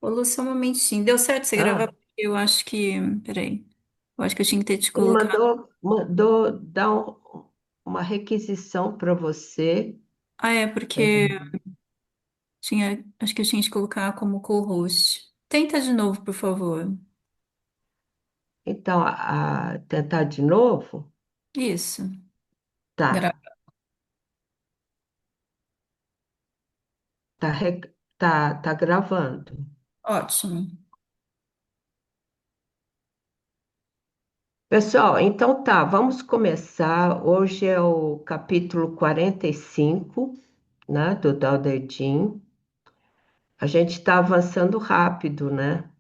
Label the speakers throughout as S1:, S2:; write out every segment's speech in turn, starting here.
S1: Ô, Lu, só um momentinho. Deu certo você gravar?
S2: Ah,
S1: Porque eu acho que. Peraí. Eu acho que eu tinha que ter te
S2: ele
S1: colocado.
S2: mandou dar uma requisição para você.
S1: Ah, é, porque tinha. Acho que eu tinha que te colocar como co-host. Tenta de novo, por favor.
S2: Então, tentar de novo?
S1: Isso.
S2: Tá,
S1: Grava.
S2: tá, tá gravando.
S1: Ótimo.
S2: Pessoal, então tá, vamos começar. Hoje é o capítulo 45, né, do Dalderdin. A gente está avançando rápido, né?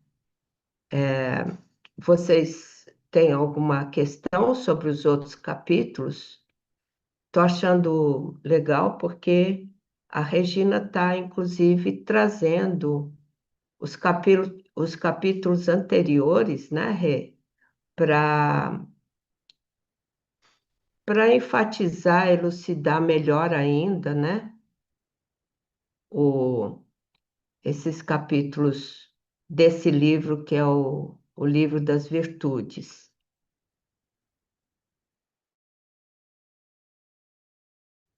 S2: Vocês têm alguma questão sobre os outros capítulos? Estou achando legal porque a Regina está, inclusive, trazendo os capítulos anteriores, né, Rê, para enfatizar, elucidar melhor ainda, né, o, esses capítulos desse livro que é o livro das virtudes.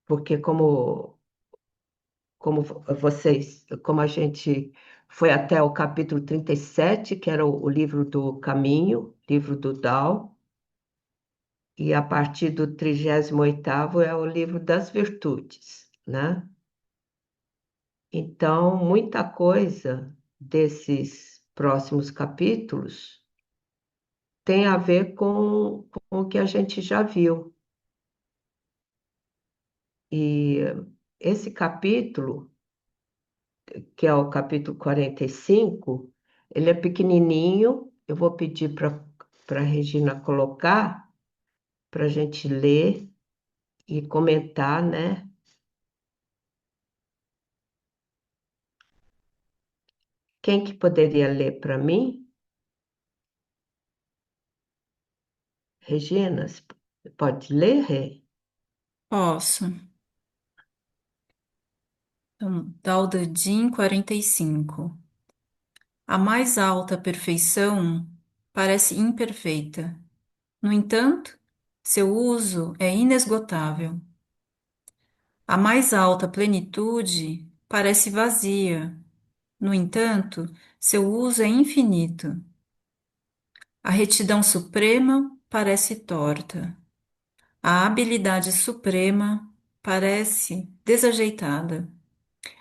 S2: Porque como a gente foi até o capítulo 37, que era o livro do caminho, livro do Tao, e a partir do 38º é o livro das virtudes, né? Então, muita coisa desses próximos capítulos tem a ver com o que a gente já viu. E esse capítulo, que é o capítulo 45, ele é pequenininho. Eu vou pedir para a Regina colocar, para a gente ler e comentar, né? Quem que poderia ler para mim? Regina, você pode ler, Rê?
S1: Posso. Então, Daldadim 45. A mais alta perfeição parece imperfeita. No entanto, seu uso é inesgotável. A mais alta plenitude parece vazia. No entanto, seu uso é infinito. A retidão suprema parece torta. A habilidade suprema parece desajeitada.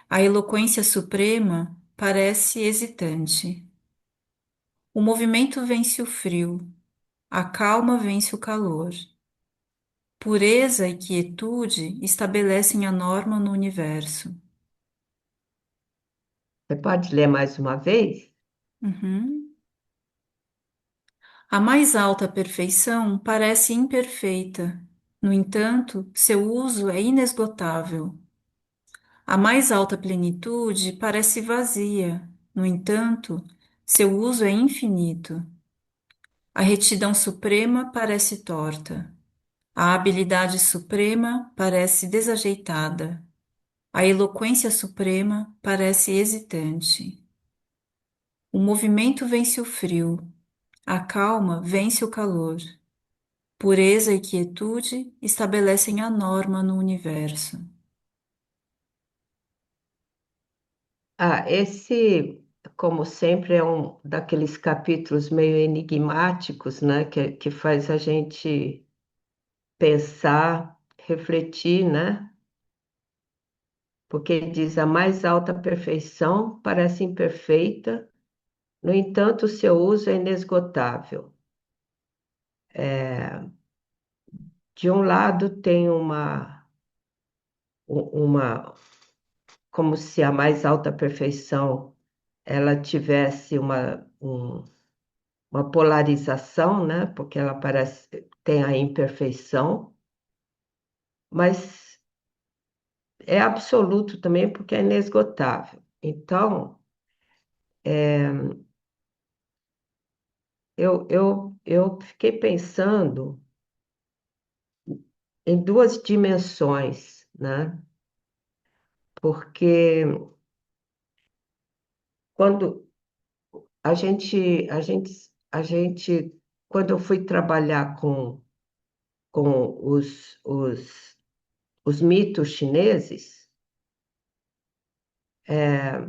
S1: A eloquência suprema parece hesitante. O movimento vence o frio, a calma vence o calor. Pureza e quietude estabelecem a norma no universo.
S2: Você pode ler mais uma vez?
S1: Uhum. A mais alta perfeição parece imperfeita. No entanto, seu uso é inesgotável. A mais alta plenitude parece vazia. No entanto, seu uso é infinito. A retidão suprema parece torta. A habilidade suprema parece desajeitada. A eloquência suprema parece hesitante. O movimento vence o frio. A calma vence o calor. Pureza e quietude estabelecem a norma no universo.
S2: Esse, como sempre, é um daqueles capítulos meio enigmáticos, né? Que faz a gente pensar, refletir, né? Porque diz a mais alta perfeição parece imperfeita, no entanto, o seu uso é inesgotável. De um lado tem uma, como se a mais alta perfeição ela tivesse uma polarização, né? Porque ela parece tem a imperfeição, mas é absoluto também porque é inesgotável. Então, eu fiquei pensando em duas dimensões, né? Porque quando a gente, quando eu fui trabalhar com os mitos chineses, é,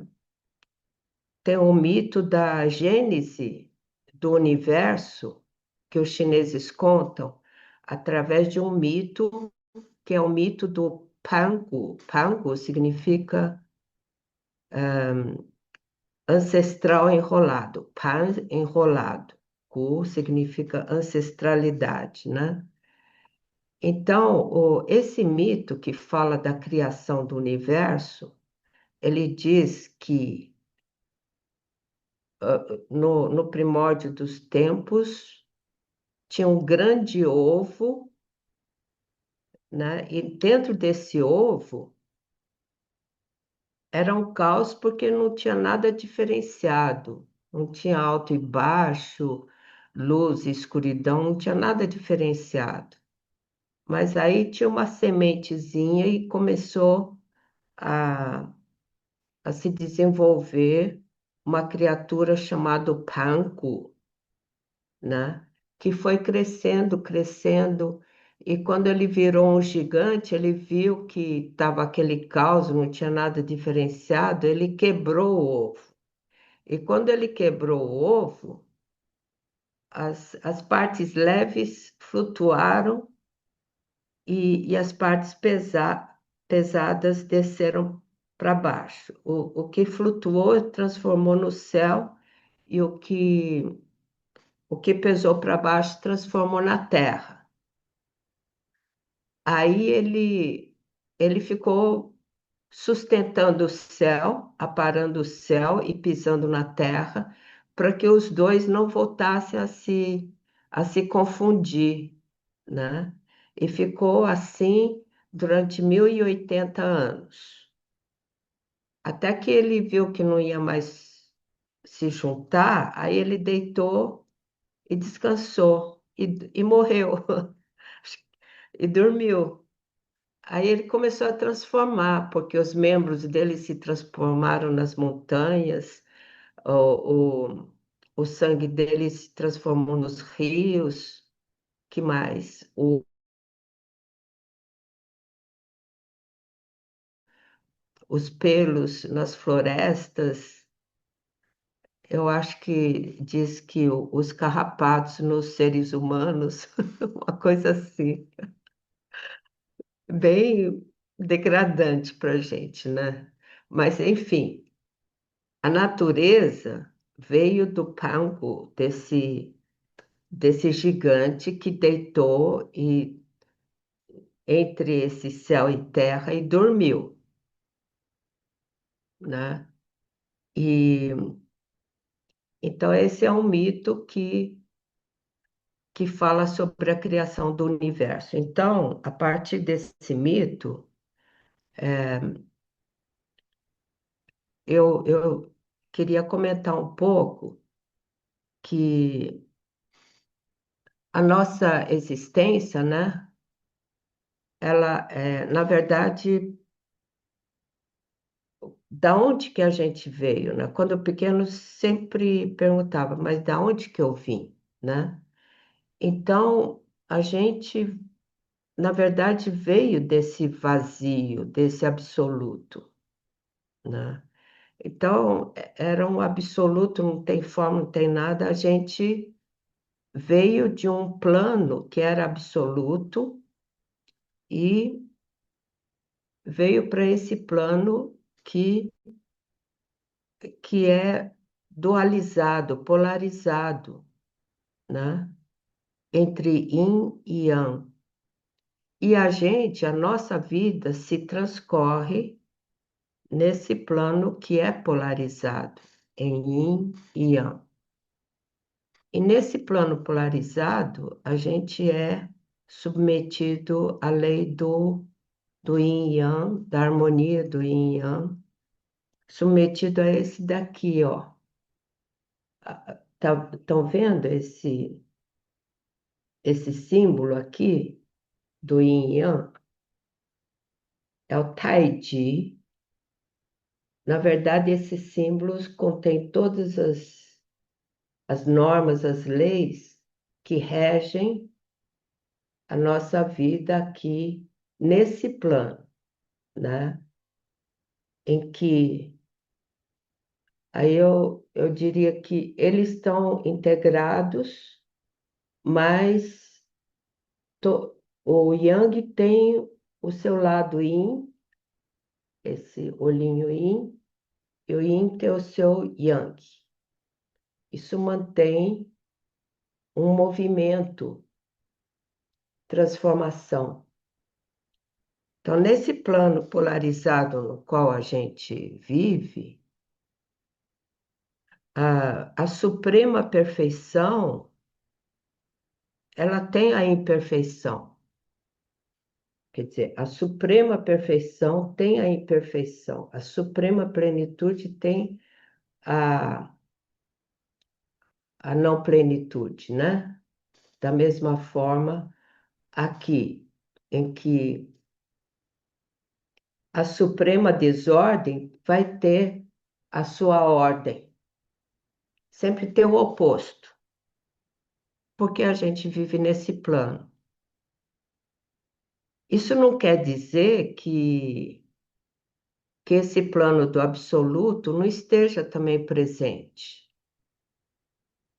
S2: tem o mito da gênese do universo que os chineses contam através de um mito que é o mito do Pangu. Pangu significa ancestral enrolado, Pan enrolado, Gu significa ancestralidade, né? Então, esse mito que fala da criação do universo, ele diz que no primórdio dos tempos tinha um grande ovo, né? E dentro desse ovo era um caos porque não tinha nada diferenciado, não tinha alto e baixo, luz e escuridão, não tinha nada diferenciado. Mas aí tinha uma sementezinha e começou a, a se desenvolver uma criatura chamada Panco, né? Que foi crescendo, crescendo, e quando ele virou um gigante, ele viu que estava aquele caos, não tinha nada diferenciado, ele quebrou o ovo. E quando ele quebrou o ovo, as partes leves flutuaram e as partes pesadas desceram para baixo. O que flutuou transformou no céu e o que pesou para baixo transformou na terra. Aí ele ficou sustentando o céu, aparando o céu e pisando na terra, para que os dois não voltassem a se confundir, né? E ficou assim durante 1080 anos, até que ele viu que não ia mais se juntar, aí ele deitou e descansou e morreu e dormiu. Aí ele começou a transformar, porque os membros dele se transformaram nas montanhas, o, o, o sangue dele se transformou nos rios, que mais? Os pelos nas florestas, eu acho que diz que os carrapatos nos seres humanos, uma coisa assim, bem degradante para a gente, né? Mas, enfim, a natureza veio do pango desse gigante que deitou entre esse céu e terra e dormiu, né? E então esse é um mito que fala sobre a criação do universo. Então, a partir desse mito, eu queria comentar um pouco que a nossa existência, né? Ela, na verdade, da onde que a gente veio, né? Quando eu pequeno sempre perguntava, mas da onde que eu vim, né? Então, a gente, na verdade, veio desse vazio, desse absoluto, né? Então, era um absoluto, não tem forma, não tem nada. A gente veio de um plano que era absoluto e veio para esse plano que é dualizado, polarizado, né? Entre yin e yang. E a nossa vida se transcorre nesse plano que é polarizado em yin e yang. E nesse plano polarizado, a gente é submetido à lei do yin e yang, da harmonia do yin e yang, submetido a esse daqui, ó. Estão vendo esse símbolo aqui do yin e yang? É o Tai Chi. Na verdade, esses símbolos contêm todas as. as normas, as leis que regem a nossa vida aqui nesse plano, né? Em que aí eu diria que eles estão integrados, mas o Yang tem o seu lado Yin, esse olhinho Yin, e o Yin tem o seu Yang. Isso mantém um movimento, transformação. Então, nesse plano polarizado no qual a gente vive, a suprema perfeição, ela tem a imperfeição. Quer dizer, a suprema perfeição tem a imperfeição, a suprema plenitude tem a, a não plenitude, né? Da mesma forma, aqui, em que a suprema desordem vai ter a sua ordem, sempre ter o oposto, porque a gente vive nesse plano. Isso não quer dizer que esse plano do absoluto não esteja também presente,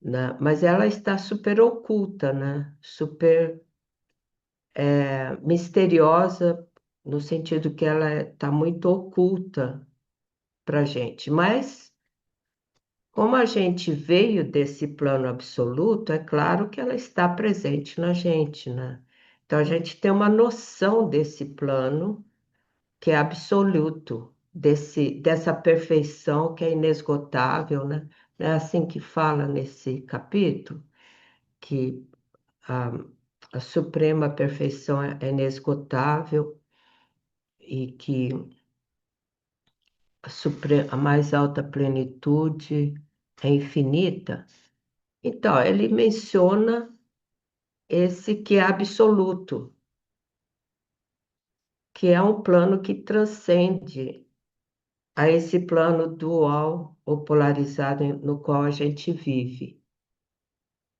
S2: né? Mas ela está super oculta, né? Super misteriosa, no sentido que ela está muito oculta para a gente. Mas, como a gente veio desse plano absoluto, é claro que ela está presente na gente, né? Então, a gente tem uma noção desse plano que é absoluto, dessa perfeição que é inesgotável, né? É assim que fala nesse capítulo, que a, a suprema perfeição é inesgotável e que a mais alta plenitude é infinita. Então, ele menciona esse que é absoluto, que é um plano que transcende a esse plano dual ou polarizado no qual a gente vive,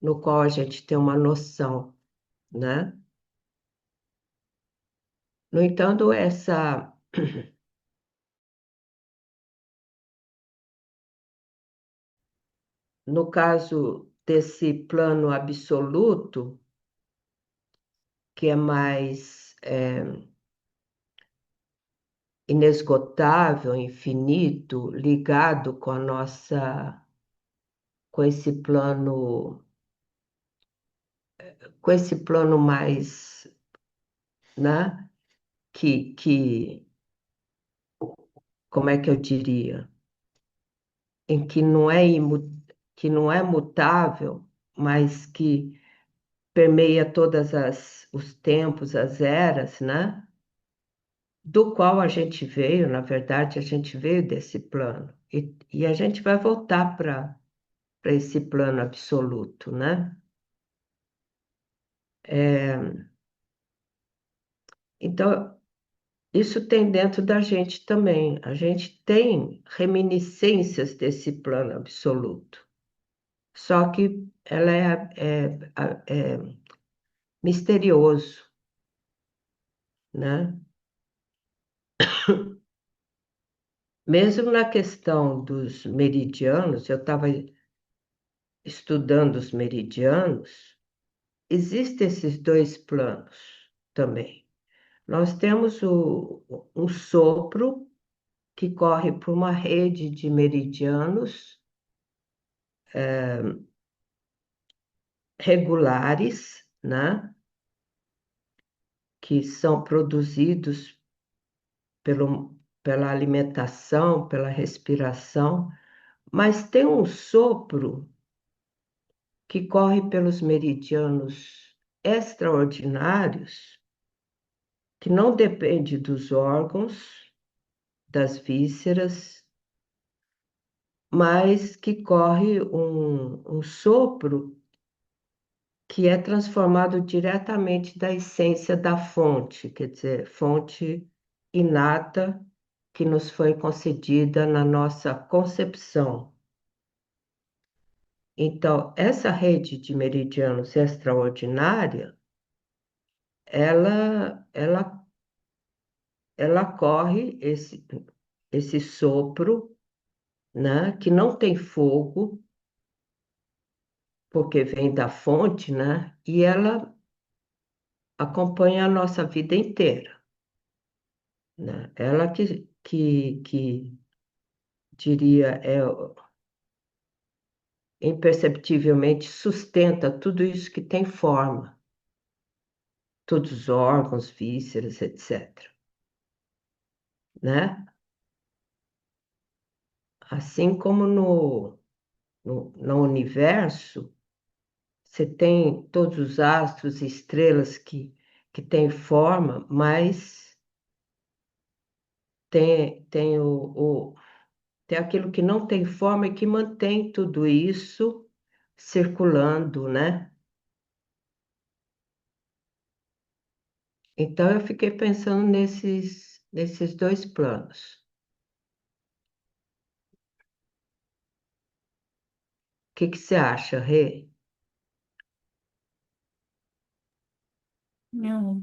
S2: no qual a gente tem uma noção, né? No entanto, no caso desse plano absoluto, que é mais inesgotável, infinito, ligado com esse plano, com esse plano mais, né? Que, como é que eu diria? Em que que não é mutável, mas que permeia todas os tempos, as eras, né? Do qual a gente veio, na verdade, a gente veio desse plano. E a gente vai voltar para esse plano absoluto, né? Então, isso tem dentro da gente também. A gente tem reminiscências desse plano absoluto. Só que ela é misterioso, né? Mesmo na questão dos meridianos, eu estava estudando os meridianos, existem esses dois planos também. Nós temos um sopro que corre por uma rede de meridianos regulares, né? Que são produzidos pela alimentação, pela respiração, mas tem um sopro que corre pelos meridianos extraordinários, que não depende dos órgãos, das vísceras, mas que corre um sopro que é transformado diretamente da essência da fonte, quer dizer, fonte inata que nos foi concedida na nossa concepção. Então, essa rede de meridianos extraordinária, ela, ela corre esse sopro, né, que não tem fogo, porque vem da fonte, né, e ela acompanha a nossa vida inteira, né? Ela que diria, imperceptivelmente sustenta tudo isso que tem forma, todos os órgãos, vísceras, etc., né? Assim como no universo, você tem todos os astros e estrelas que têm forma, mas tem tem aquilo que não tem forma e que mantém tudo isso circulando, né? Então eu fiquei pensando nesses dois planos. O que que você acha, Rê?
S1: Meu,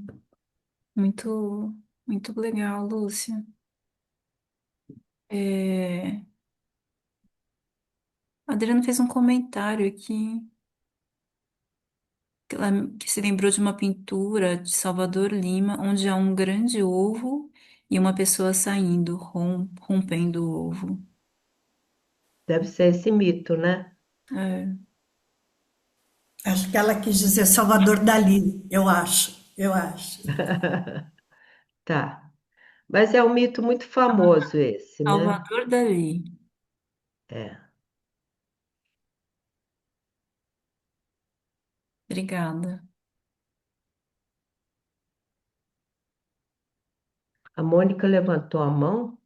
S1: muito, muito legal, Lúcia. É, a Adriana fez um comentário aqui que se lembrou de uma pintura de Salvador Lima, onde há um grande ovo e uma pessoa saindo, rompendo o ovo.
S2: Deve ser esse mito, né?
S1: É,
S3: Acho que ela quis dizer Salvador Dali, eu acho, eu acho.
S2: Tá. Mas é um mito muito famoso esse, né?
S1: Salvador Dali.
S2: É.
S1: Obrigada.
S2: A Mônica levantou a mão.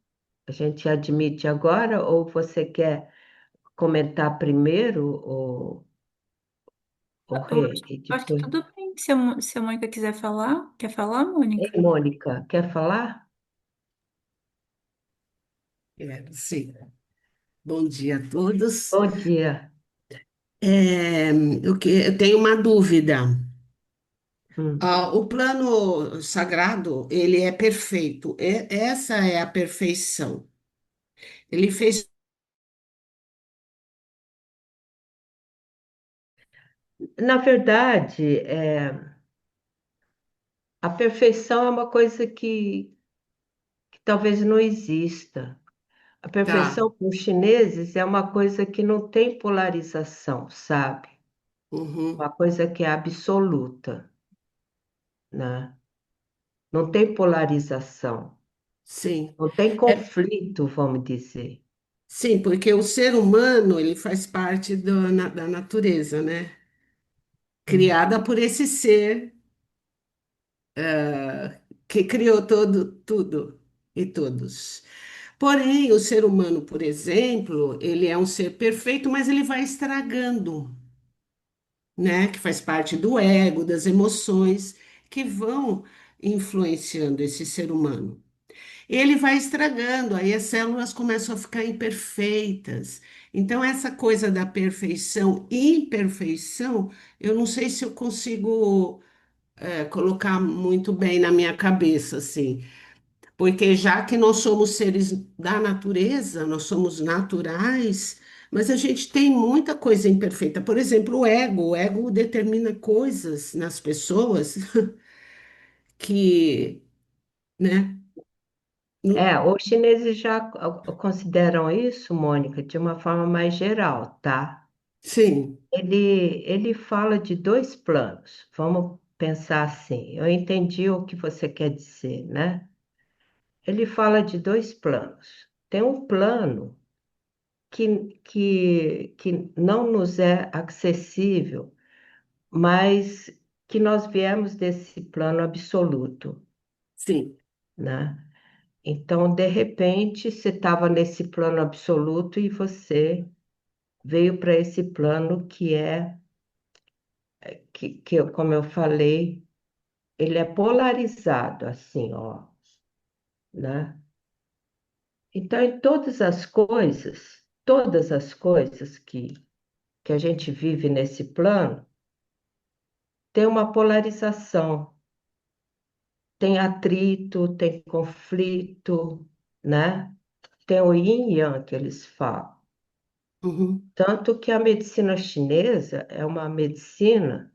S2: A gente admite agora ou você quer comentar primeiro, o
S1: Eu
S2: Rê, e
S1: acho que
S2: depois.
S1: tudo bem se a Mônica quiser falar. Quer falar,
S2: Ei,
S1: Mônica?
S2: Mônica, quer falar?
S4: Sim. Bom dia a todos.
S2: Bom dia.
S4: Eu tenho uma dúvida.
S2: Hum.
S4: O plano sagrado, ele é perfeito. Essa é a perfeição. Ele fez.
S2: Na verdade, a perfeição é uma coisa que talvez não exista. A
S4: Tá.
S2: perfeição para os chineses é uma coisa que não tem polarização, sabe?
S4: Uhum,
S2: Uma coisa que é absoluta, né? Não tem polarização,
S4: sim.
S2: não tem
S4: É,
S2: conflito, vamos dizer.
S4: sim, porque o ser humano, ele faz parte da natureza, né?
S2: Hum.
S4: Criada por esse ser que criou tudo e todos. Porém, o ser humano, por exemplo, ele é um ser perfeito, mas ele vai estragando, né? Que faz parte do ego, das emoções, que vão influenciando esse ser humano. Ele vai estragando, aí as células começam a ficar imperfeitas. Então, essa coisa da perfeição e imperfeição, eu não sei se eu consigo, colocar muito bem na minha cabeça, assim. Porque já que nós somos seres da natureza, nós somos naturais, mas a gente tem muita coisa imperfeita. Por exemplo, o ego determina coisas nas pessoas que, né? não-
S2: Os chineses já consideram isso, Mônica, de uma forma mais geral, tá?
S4: Sim,
S2: Ele fala de dois planos. Vamos pensar assim. Eu entendi o que você quer dizer, né? Ele fala de dois planos. Tem um plano que não nos é acessível, mas que nós viemos desse plano absoluto,
S4: sim,
S2: né? Então, de repente, você estava nesse plano absoluto e você veio para esse plano como eu falei, ele é polarizado, assim, ó, né? Então, em todas as coisas que a gente vive nesse plano, tem uma polarização, tem atrito, tem conflito, né? Tem o yin e yang que eles falam.
S4: Uhum,
S2: Tanto que a medicina chinesa é uma medicina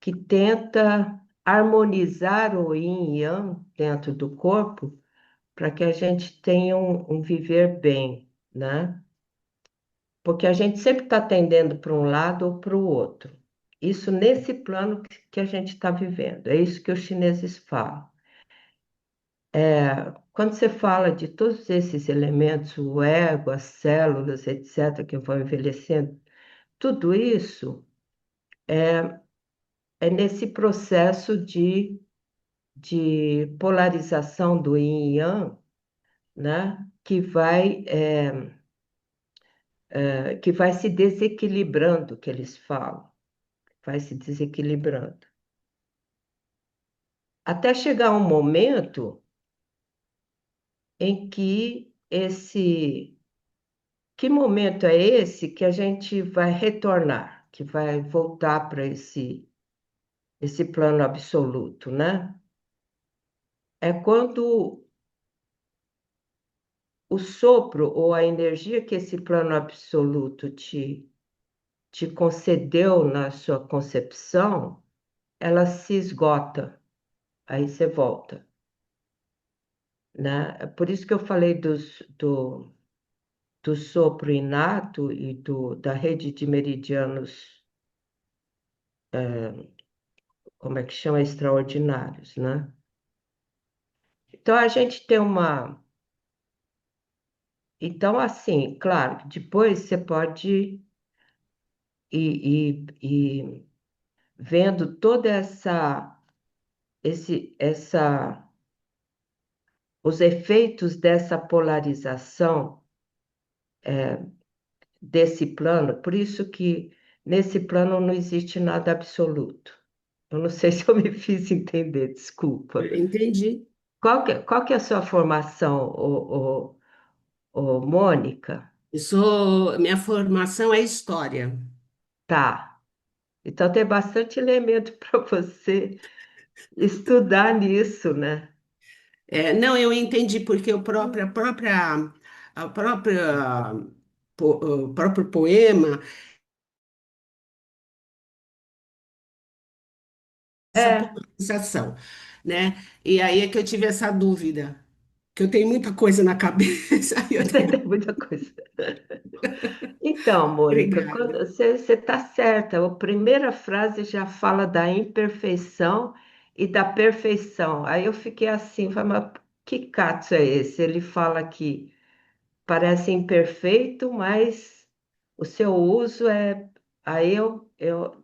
S2: que tenta harmonizar o yin e yang dentro do corpo para que a gente tenha um viver bem, né? Porque a gente sempre está tendendo para um lado ou para o outro. Isso nesse plano que a gente está vivendo. É isso que os chineses falam. Quando você fala de todos esses elementos, o ego, as células, etc., que vão envelhecendo, tudo isso é nesse processo de polarização do yin e yang, né? Que vai se desequilibrando, que eles falam, vai se desequilibrando. Até chegar um momento em que que momento é esse que a gente vai retornar, que vai voltar para esse plano absoluto, né? É quando o sopro ou a energia que esse plano absoluto te concedeu na sua concepção, ela se esgota, aí você volta, né? É por isso que eu falei do sopro inato e da rede de meridianos, como é que chama? Extraordinários, né? Então a gente tem uma. Então, assim, claro, depois você pode ir vendo toda essa, os efeitos dessa polarização desse plano, por isso que nesse plano não existe nada absoluto. Eu não sei se eu me fiz entender, desculpa.
S4: entendi.
S2: Qual que é a sua formação, Mônica?
S4: Minha formação é história.
S2: Tá. Então tem bastante elemento para você estudar nisso, né?
S4: Não, eu entendi porque a própria, o próprio poema, essa
S2: É,
S4: polarização, né? E aí é que eu tive essa dúvida, que eu tenho muita coisa na cabeça. Aí eu
S2: você
S4: tenho...
S2: tem muita coisa. Então, Mônica,
S4: Obrigada.
S2: você está certa. A primeira frase já fala da imperfeição e da perfeição. Aí eu fiquei assim, falei, mas que cato é esse? Ele fala que parece imperfeito, mas o seu uso é.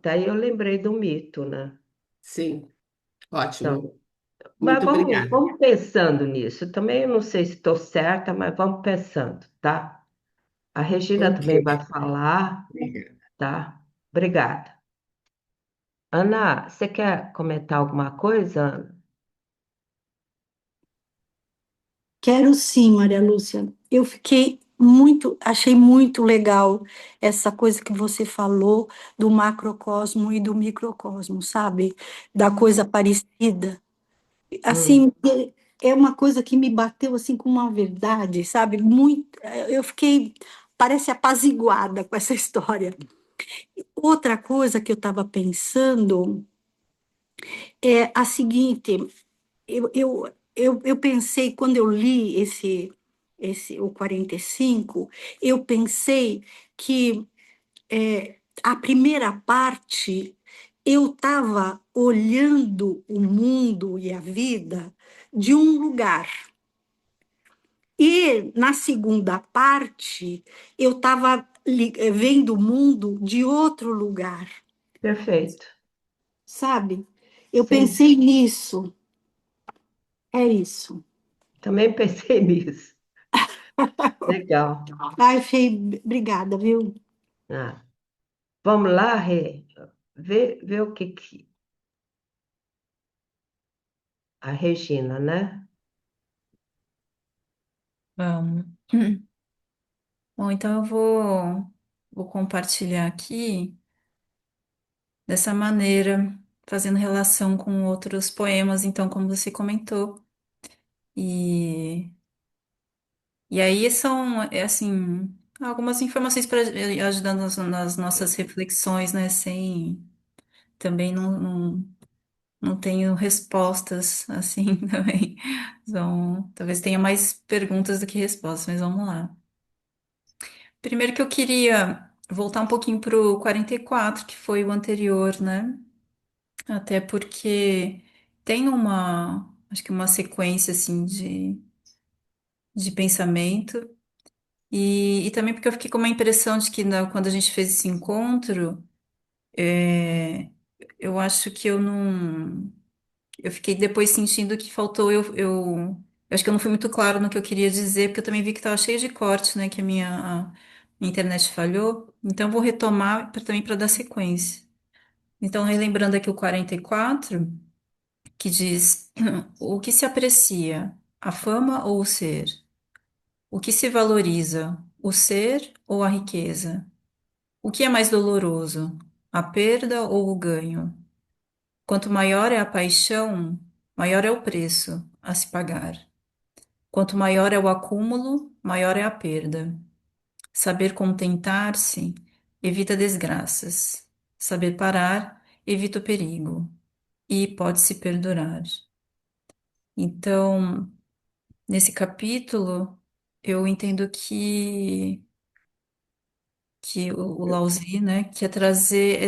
S2: Daí eu lembrei do mito, né?
S4: Sim,
S2: Então,
S4: ótimo.
S2: mas
S4: Muito obrigada.
S2: vamos pensando nisso. Também eu não sei se estou certa, mas vamos pensando, tá? A Regina
S4: Ok.
S2: também vai falar, tá? Obrigada. Ana, você quer comentar alguma coisa, Ana?
S3: Quero sim, Maria Lúcia. Eu fiquei muito, achei muito legal essa coisa que você falou do macrocosmo e do microcosmo, sabe? Da coisa parecida.
S2: Hum,
S3: Assim, é uma coisa que me bateu assim com uma verdade, sabe? Muito, eu fiquei, parece apaziguada com essa história. Outra coisa que eu estava pensando é a seguinte, eu pensei, quando eu li o 45, eu pensei que a primeira parte eu estava olhando o mundo e a vida de um lugar. E na segunda parte, eu estava vendo o mundo de outro lugar,
S2: perfeito.
S3: sabe? Eu
S2: Sim,
S3: pensei nisso, é isso.
S2: também pensei nisso. Legal.
S3: Ai, Fê, obrigada, viu?
S2: Ah, vamos lá, Rê. Vê o que a Regina, né?
S1: Vamos. Bom, então eu vou. vou compartilhar aqui dessa maneira, fazendo relação com outros poemas, então, como você comentou. E, e aí são, assim, algumas informações para ajudar nas nossas reflexões, né? Sem também não tenho respostas assim também. Então, talvez tenha mais perguntas do que respostas, mas vamos lá. Primeiro que eu queria voltar um pouquinho para o 44, que foi o anterior, né? Até porque tem acho que uma sequência assim de pensamento. E também porque eu fiquei com uma impressão de que quando a gente fez esse encontro, é, eu acho que eu não. Eu fiquei depois sentindo que faltou eu acho que eu não fui muito claro no que eu queria dizer, porque eu também vi que estava cheio de cortes, né? Que a minha internet falhou. Então, eu vou retomar também para dar sequência. Então, relembrando aqui o 44, que diz: o que se aprecia, a fama ou o ser? O que se valoriza, o ser ou a riqueza? O que é mais doloroso, a perda ou o ganho? Quanto maior é a paixão, maior é o preço a se pagar. Quanto maior é o acúmulo, maior é a perda. Saber contentar-se evita desgraças. Saber parar evita o perigo e pode-se perdurar. Então, nesse capítulo, eu entendo que o Laozi, né, quer trazer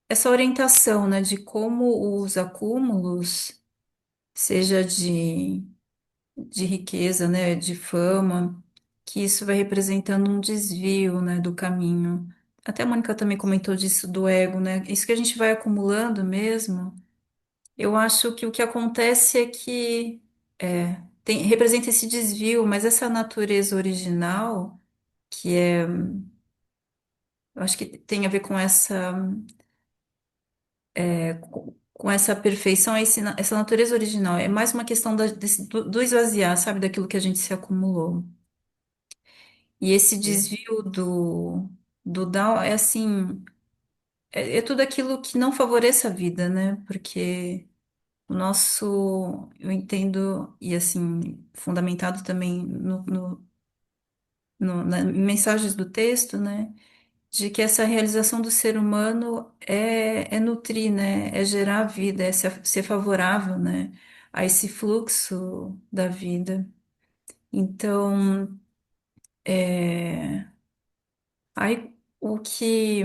S1: essa orientação, né, de como os acúmulos, seja de riqueza, né, de fama, que isso vai representando um desvio, né, do caminho. Até a Mônica também comentou disso do ego, né? Isso que a gente vai acumulando mesmo. Eu acho que o que acontece é que representa esse desvio, mas essa natureza original, que é, eu acho que tem a ver com com essa perfeição, essa natureza original. É mais uma questão do esvaziar, sabe, daquilo que a gente se acumulou. E esse desvio do Down é assim, é tudo aquilo que não favorece a vida, né? Porque eu entendo, e assim, fundamentado também nas mensagens do texto, né? De que essa realização do ser humano é nutrir, né? É gerar vida, é ser favorável, né? A esse fluxo da vida. Então, aí o que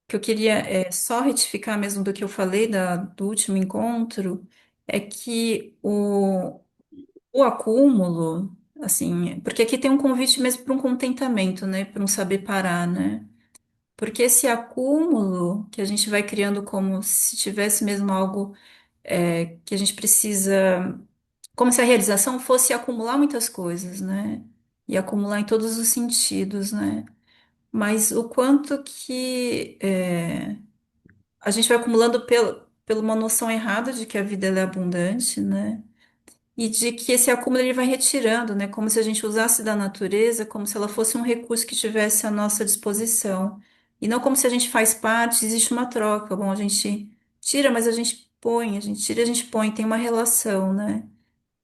S1: eu queria só retificar mesmo do que eu falei do último encontro é que o acúmulo, assim, porque aqui tem um convite mesmo para um contentamento, né? Para um saber parar, né? Porque esse acúmulo que a gente vai criando como se tivesse mesmo algo que a gente precisa, como se a realização fosse acumular muitas coisas, né? E acumular em todos os sentidos, né? Mas o quanto que a gente vai acumulando pela uma noção errada de que a vida ela é abundante, né? E de que esse acúmulo ele vai retirando, né? Como se a gente usasse da natureza como se ela fosse um recurso que tivesse à nossa disposição. E não como se a gente faz parte, existe uma troca. Bom, a gente tira, mas a gente põe, a gente tira, a gente põe, tem uma relação, né?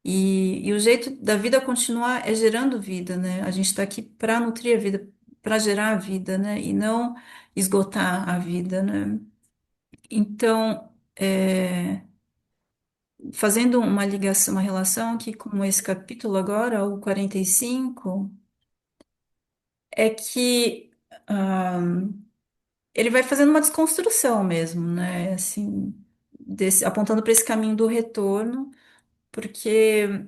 S1: E o jeito da vida continuar é gerando vida, né? A gente está aqui para nutrir a vida, para gerar a vida, né? E não esgotar a vida, né? Então, fazendo uma ligação, uma relação aqui com esse capítulo agora, o 45, é que ah, ele vai fazendo uma desconstrução mesmo, né? Assim, apontando para esse caminho do retorno, porque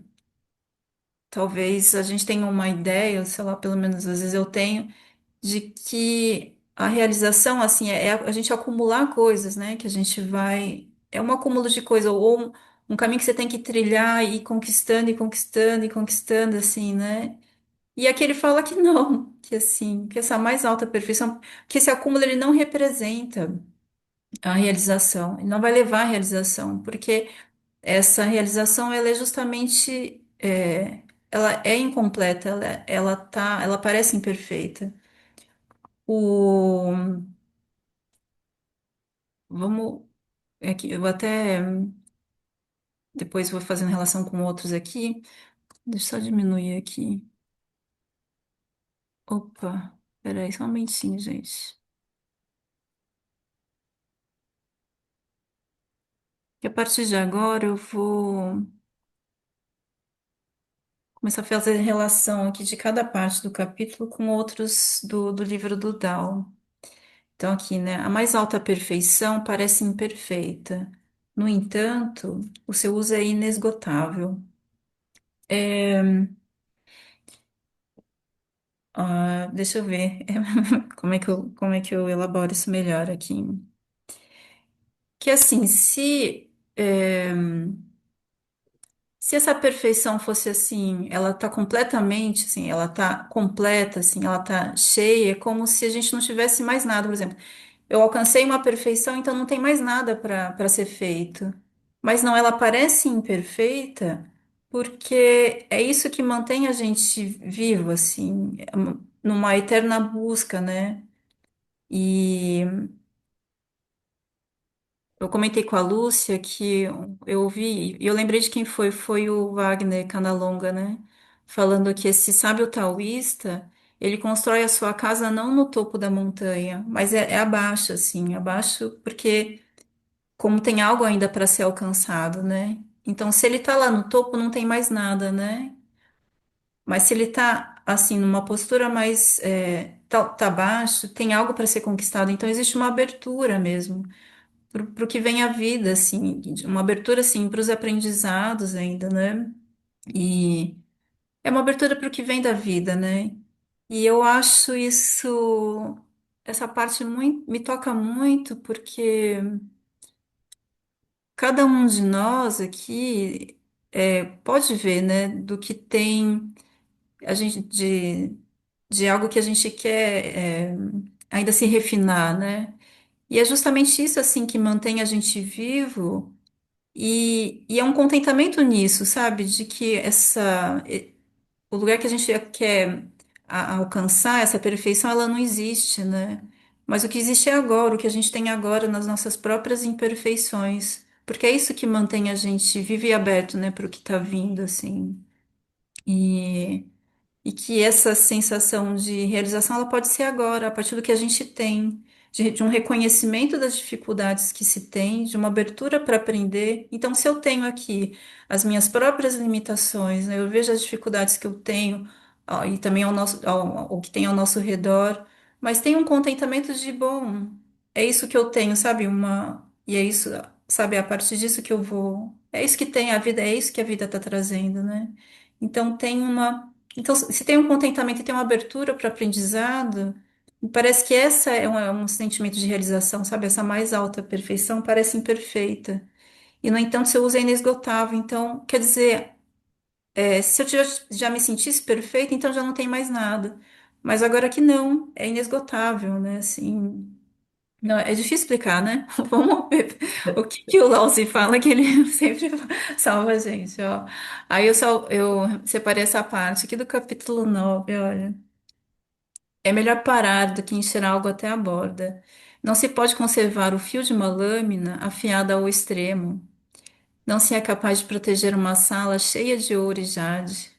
S1: talvez a gente tenha uma ideia, sei lá, pelo menos às vezes eu tenho, de que a realização, assim, é a gente acumular coisas, né? Que a gente vai. É um acúmulo de coisa, ou um caminho que você tem que trilhar e ir conquistando e conquistando e conquistando, assim, né? E aqui ele fala que não, que assim, que essa mais alta perfeição, que esse acúmulo ele não representa a realização, ele não vai levar à realização, porque essa realização ela é justamente ela é incompleta, ela parece imperfeita. O, vamos, aqui, eu até depois vou fazendo relação com outros aqui. Deixa eu só diminuir aqui. Opa, peraí, só um momentinho, gente. E a partir de agora eu vou começar a fazer relação aqui de cada parte do capítulo com outros do livro do Tao. Então, aqui, né? A mais alta perfeição parece imperfeita. No entanto, o seu uso é inesgotável. Deixa eu ver como é que eu elaboro isso melhor aqui. Que assim, se essa perfeição fosse assim, ela tá completamente assim, ela tá completa, assim, ela tá cheia, é como se a gente não tivesse mais nada, por exemplo. Eu alcancei uma perfeição, então não tem mais nada para ser feito. Mas não, ela parece imperfeita porque é isso que mantém a gente vivo, assim, numa eterna busca, né? E eu comentei com a Lúcia que eu ouvi, e eu lembrei de quem foi o Wagner Canalonga, né? Falando que esse sábio taoísta, ele constrói a sua casa não no topo da montanha, mas é abaixo, assim, abaixo, porque como tem algo ainda para ser alcançado, né? Então, se ele está lá no topo, não tem mais nada, né? Mas se ele está assim numa postura mais tá abaixo, tem algo para ser conquistado. Então, existe uma abertura mesmo para o que vem à vida, assim, uma abertura assim para os aprendizados ainda, né? E é uma abertura para o que vem da vida, né? E eu acho essa parte muito, me toca muito porque cada um de nós aqui pode ver, né, do que tem a gente de algo que a gente quer ainda se refinar, né? E é justamente isso assim que mantém a gente vivo e é um contentamento nisso, sabe? De que o lugar que a gente quer alcançar, essa perfeição, ela não existe, né? Mas o que existe é agora, o que a gente tem agora nas nossas próprias imperfeições. Porque é isso que mantém a gente vivo e aberto, né, para o que está vindo, assim. E e que essa sensação de realização ela pode ser agora, a partir do que a gente tem, de um reconhecimento das dificuldades que se tem, de uma abertura para aprender. Então, se eu tenho aqui as minhas próprias limitações, né, eu vejo as dificuldades que eu tenho, e também o que tem ao nosso redor, mas tem um contentamento de, bom, é isso que eu tenho, sabe? E é isso, sabe? É a partir disso que eu vou. É isso que tem a vida, é isso que a vida está trazendo, né? Então, então, se tem um contentamento e tem uma abertura para o aprendizado, me parece que essa é um sentimento de realização, sabe? Essa mais alta perfeição parece imperfeita. E, no entanto, seu uso é inesgotável. Então, quer dizer, se eu já me sentisse perfeita, então já não tem mais nada. Mas agora que não, é inesgotável, né? Assim, não, é difícil explicar, né? Vamos ver o que, que o Laozi fala, que ele sempre salva a gente, ó. Aí eu separei essa parte aqui do capítulo 9, olha. É melhor parar do que encher algo até a borda. Não se pode conservar o fio de uma lâmina afiada ao extremo. Não se é capaz de proteger uma sala cheia de ouro e jade.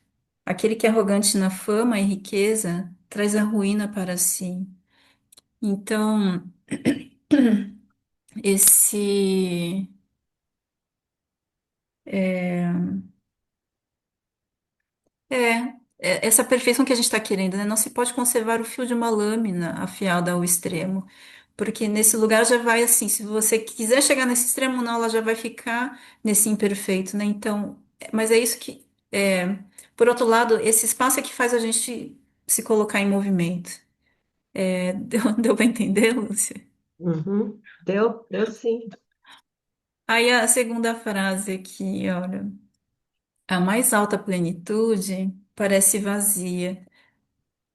S1: Aquele que é arrogante na fama e riqueza traz a ruína para si. Então, esse essa perfeição que a gente está querendo, né? Não se pode conservar o fio de uma lâmina afiada ao extremo, porque nesse lugar já vai assim, se você quiser chegar nesse extremo, não, ela já vai ficar nesse imperfeito, né? Então, mas é isso que, por outro lado, esse espaço é que faz a gente se colocar em movimento. Deu para entender, Lúcia?
S2: Uhum. Deu sim.
S1: Aí a segunda frase aqui, olha, a mais alta plenitude parece vazia.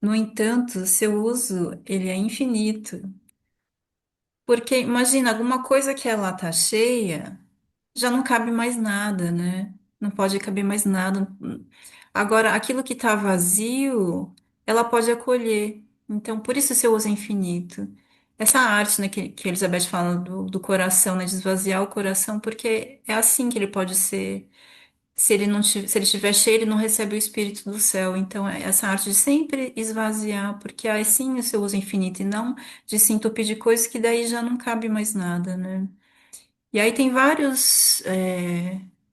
S1: No entanto, seu uso, ele é infinito. Porque imagina, alguma coisa que ela tá cheia, já não cabe mais nada, né? Não pode caber mais nada. Agora, aquilo que está vazio, ela pode acolher. Então, por isso seu uso é infinito. Essa arte, né, que a Elizabeth fala do coração, né, de esvaziar o coração, porque é assim que ele pode ser. Se ele não, se ele estiver cheio, ele não recebe o Espírito do céu. Então, é essa arte de sempre esvaziar, porque aí sim o seu uso é infinito, e não de se entupir de coisas que daí já não cabe mais nada, né? E aí tem vários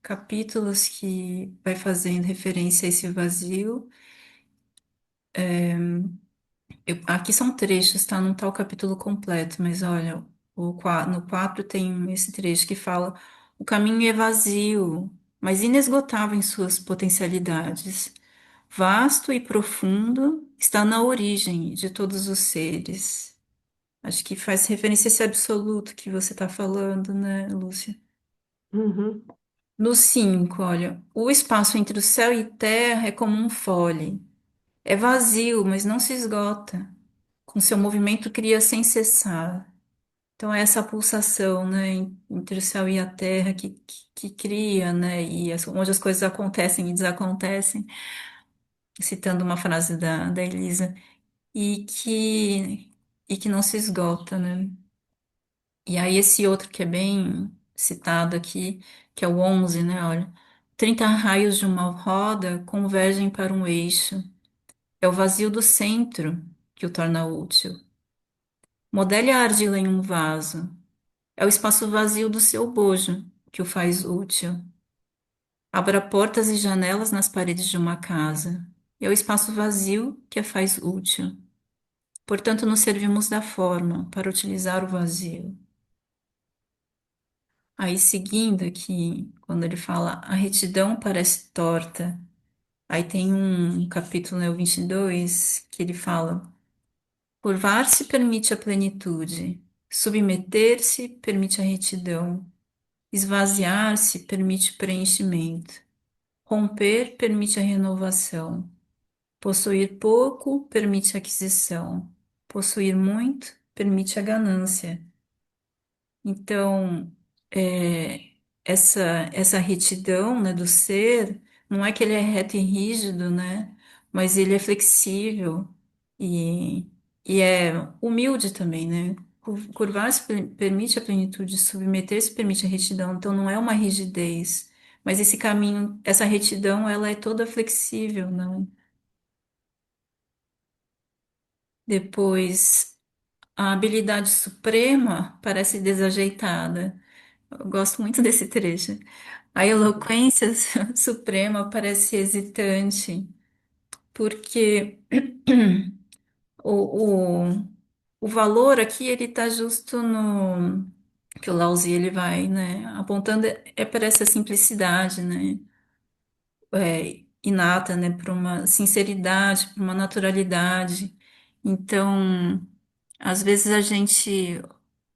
S1: capítulos que vai fazendo referência a esse vazio. Aqui são trechos, tá? Não tá o capítulo completo, mas olha, no 4 tem esse trecho que fala: o caminho é vazio, mas inesgotável em suas potencialidades. Vasto e profundo, está na origem de todos os seres. Acho que faz referência a esse absoluto que você está falando, né, Lúcia?
S2: Uhum.
S1: No 5, olha, o espaço entre o céu e terra é como um fole. É vazio, mas não se esgota. Com seu movimento cria sem cessar. Então é essa pulsação, né, entre o céu e a terra que cria, né, e onde as coisas acontecem e desacontecem, citando uma frase da Elisa, e que não se esgota, né? E aí esse outro que é bem citado aqui, que é o 11, né, olha, 30 raios de uma roda convergem para um eixo. É o vazio do centro que o torna útil. Modele a argila em um vaso. É o espaço vazio do seu bojo que o faz útil. Abra portas e janelas nas paredes de uma casa. É o espaço vazio que a faz útil. Portanto, nos servimos da forma para utilizar o vazio. Aí, seguindo aqui, quando ele fala a retidão parece torta, aí tem um capítulo, né, o 22, que ele fala: curvar-se permite a plenitude, submeter-se permite a retidão, esvaziar-se permite preenchimento, romper permite a renovação, possuir pouco permite aquisição, possuir muito permite a ganância. Então, é, essa retidão, né, do ser, não é que ele é reto e rígido, né, mas ele é flexível e, e é humilde também, né? Curvar-se permite a plenitude, submeter-se permite a retidão. Então, não é uma rigidez, mas esse caminho, essa retidão, ela é toda flexível, não? Depois, a habilidade suprema parece desajeitada. Eu gosto muito desse trecho. A eloquência suprema parece hesitante, porque o, o, o valor aqui ele está justo no que o Lao Tzu ele vai, né, apontando para essa simplicidade, né, inata, né, para uma sinceridade, para uma naturalidade. Então, às vezes a gente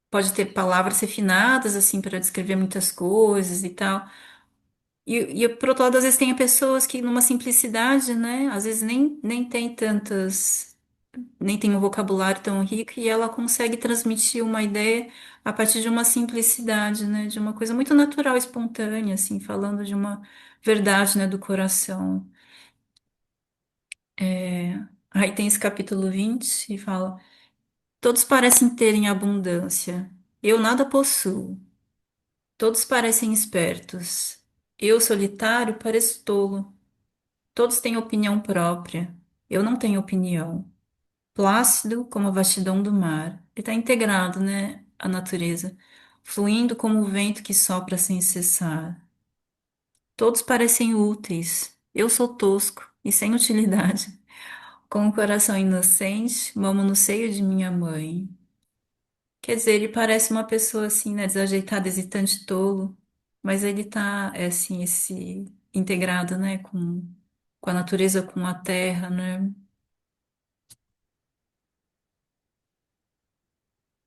S1: pode ter palavras refinadas assim para descrever muitas coisas e tal. Por outro lado, às vezes tem pessoas que numa simplicidade, né? Às vezes nem tem tantas, nem tem um vocabulário tão rico e ela consegue transmitir uma ideia a partir de uma simplicidade, né? De uma coisa muito natural, espontânea, assim, falando de uma verdade, né? Do coração. Aí tem esse capítulo 20 e fala: todos parecem ter em abundância, eu nada possuo. Todos parecem espertos, eu solitário pareço tolo. Todos têm opinião própria. Eu não tenho opinião. Plácido como a vastidão do mar. Ele está integrado, né, à natureza, fluindo como o vento que sopra sem cessar. Todos parecem úteis. Eu sou tosco e sem utilidade. Com um coração inocente, mamo no seio de minha mãe. Quer dizer, ele parece uma pessoa assim, né, desajeitada, hesitante, tolo, mas ele tá, assim, esse integrado, né, com a natureza, com a terra, né?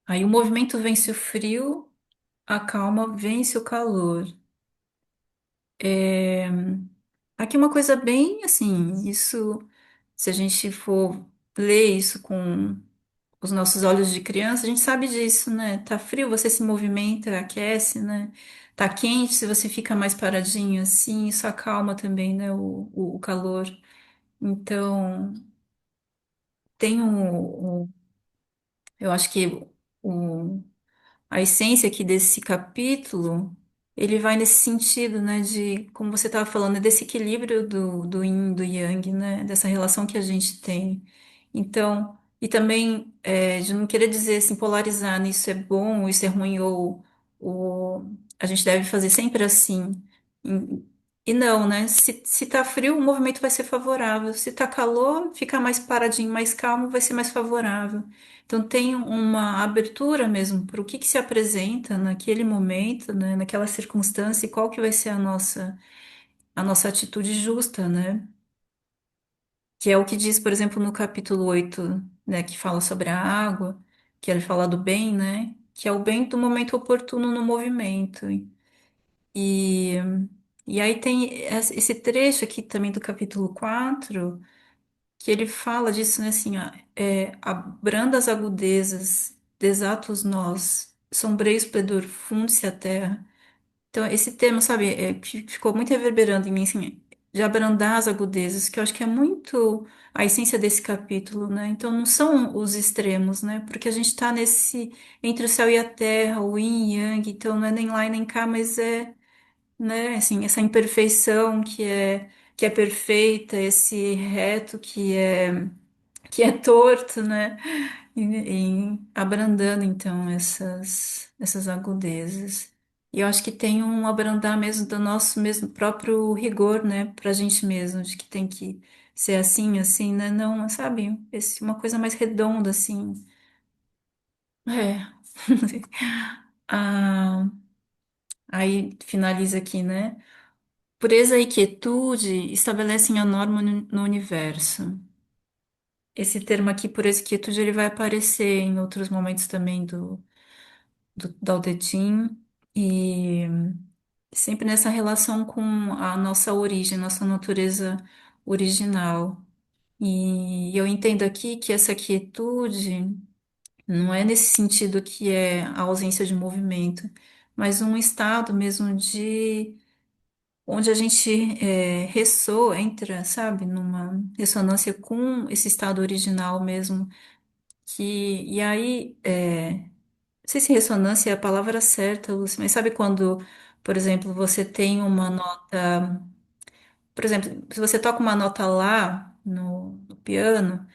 S1: Aí o movimento vence o frio, a calma vence o calor. É, aqui uma coisa bem assim, isso, se a gente for ler isso os nossos olhos de criança, a gente sabe disso, né? Tá frio, você se movimenta, aquece, né? Tá quente, se você fica mais paradinho assim, isso acalma também, né? O calor. Então, tem eu acho que o, a essência aqui desse capítulo, ele vai nesse sentido, né, de, como você estava falando, né, desse equilíbrio do yin, do yang, né, dessa relação que a gente tem. Então, e também de não querer dizer assim, polarizar, né, isso é bom, isso é ruim, ou a gente deve fazer sempre assim. E, e não, né, se tá frio, o movimento vai ser favorável. Se tá calor, ficar mais paradinho, mais calmo, vai ser mais favorável. Então tem uma abertura mesmo para o que se apresenta naquele momento, né, naquela circunstância, e qual que vai ser a nossa atitude justa, né? Que é o que diz, por exemplo, no capítulo 8, né, que fala sobre a água, que ele fala do bem, né? Que é o bem do momento oportuno no movimento. E, e aí tem esse trecho aqui também do capítulo 4 que ele fala disso, né, assim, ó, abranda as agudezas, desata os nós, sombreia o esplendor, funde-se a terra. Então, esse tema, sabe, que ficou muito reverberando em mim, assim, de abrandar as agudezas, que eu acho que é muito a essência desse capítulo, né? Então, não são os extremos, né? Porque a gente está nesse, entre o céu e a terra, o yin e yang, então não é nem lá e nem cá, mas né, assim, essa imperfeição que é perfeita, esse reto que é torto, né? E abrandando então essas agudezas. E eu acho que tem um abrandar mesmo do nosso mesmo próprio rigor, né, pra gente mesmo, de que tem que ser assim, assim, né? Não, sabe? Uma coisa mais redonda, assim. É. Ah, aí finaliza aqui, né? Pureza e quietude estabelecem a norma no universo. Esse termo aqui, pureza e quietude, ele vai aparecer em outros momentos também do Tao Te Ching, e sempre nessa relação com a nossa origem, nossa natureza original. E eu entendo aqui que essa quietude não é nesse sentido que é a ausência de movimento, mas um estado mesmo de onde a gente ressoa, entra, sabe, numa ressonância com esse estado original mesmo, e aí, não sei se ressonância é a palavra certa, Lúcia, mas sabe quando, por exemplo, você tem uma nota, por exemplo, se você toca uma nota lá no piano,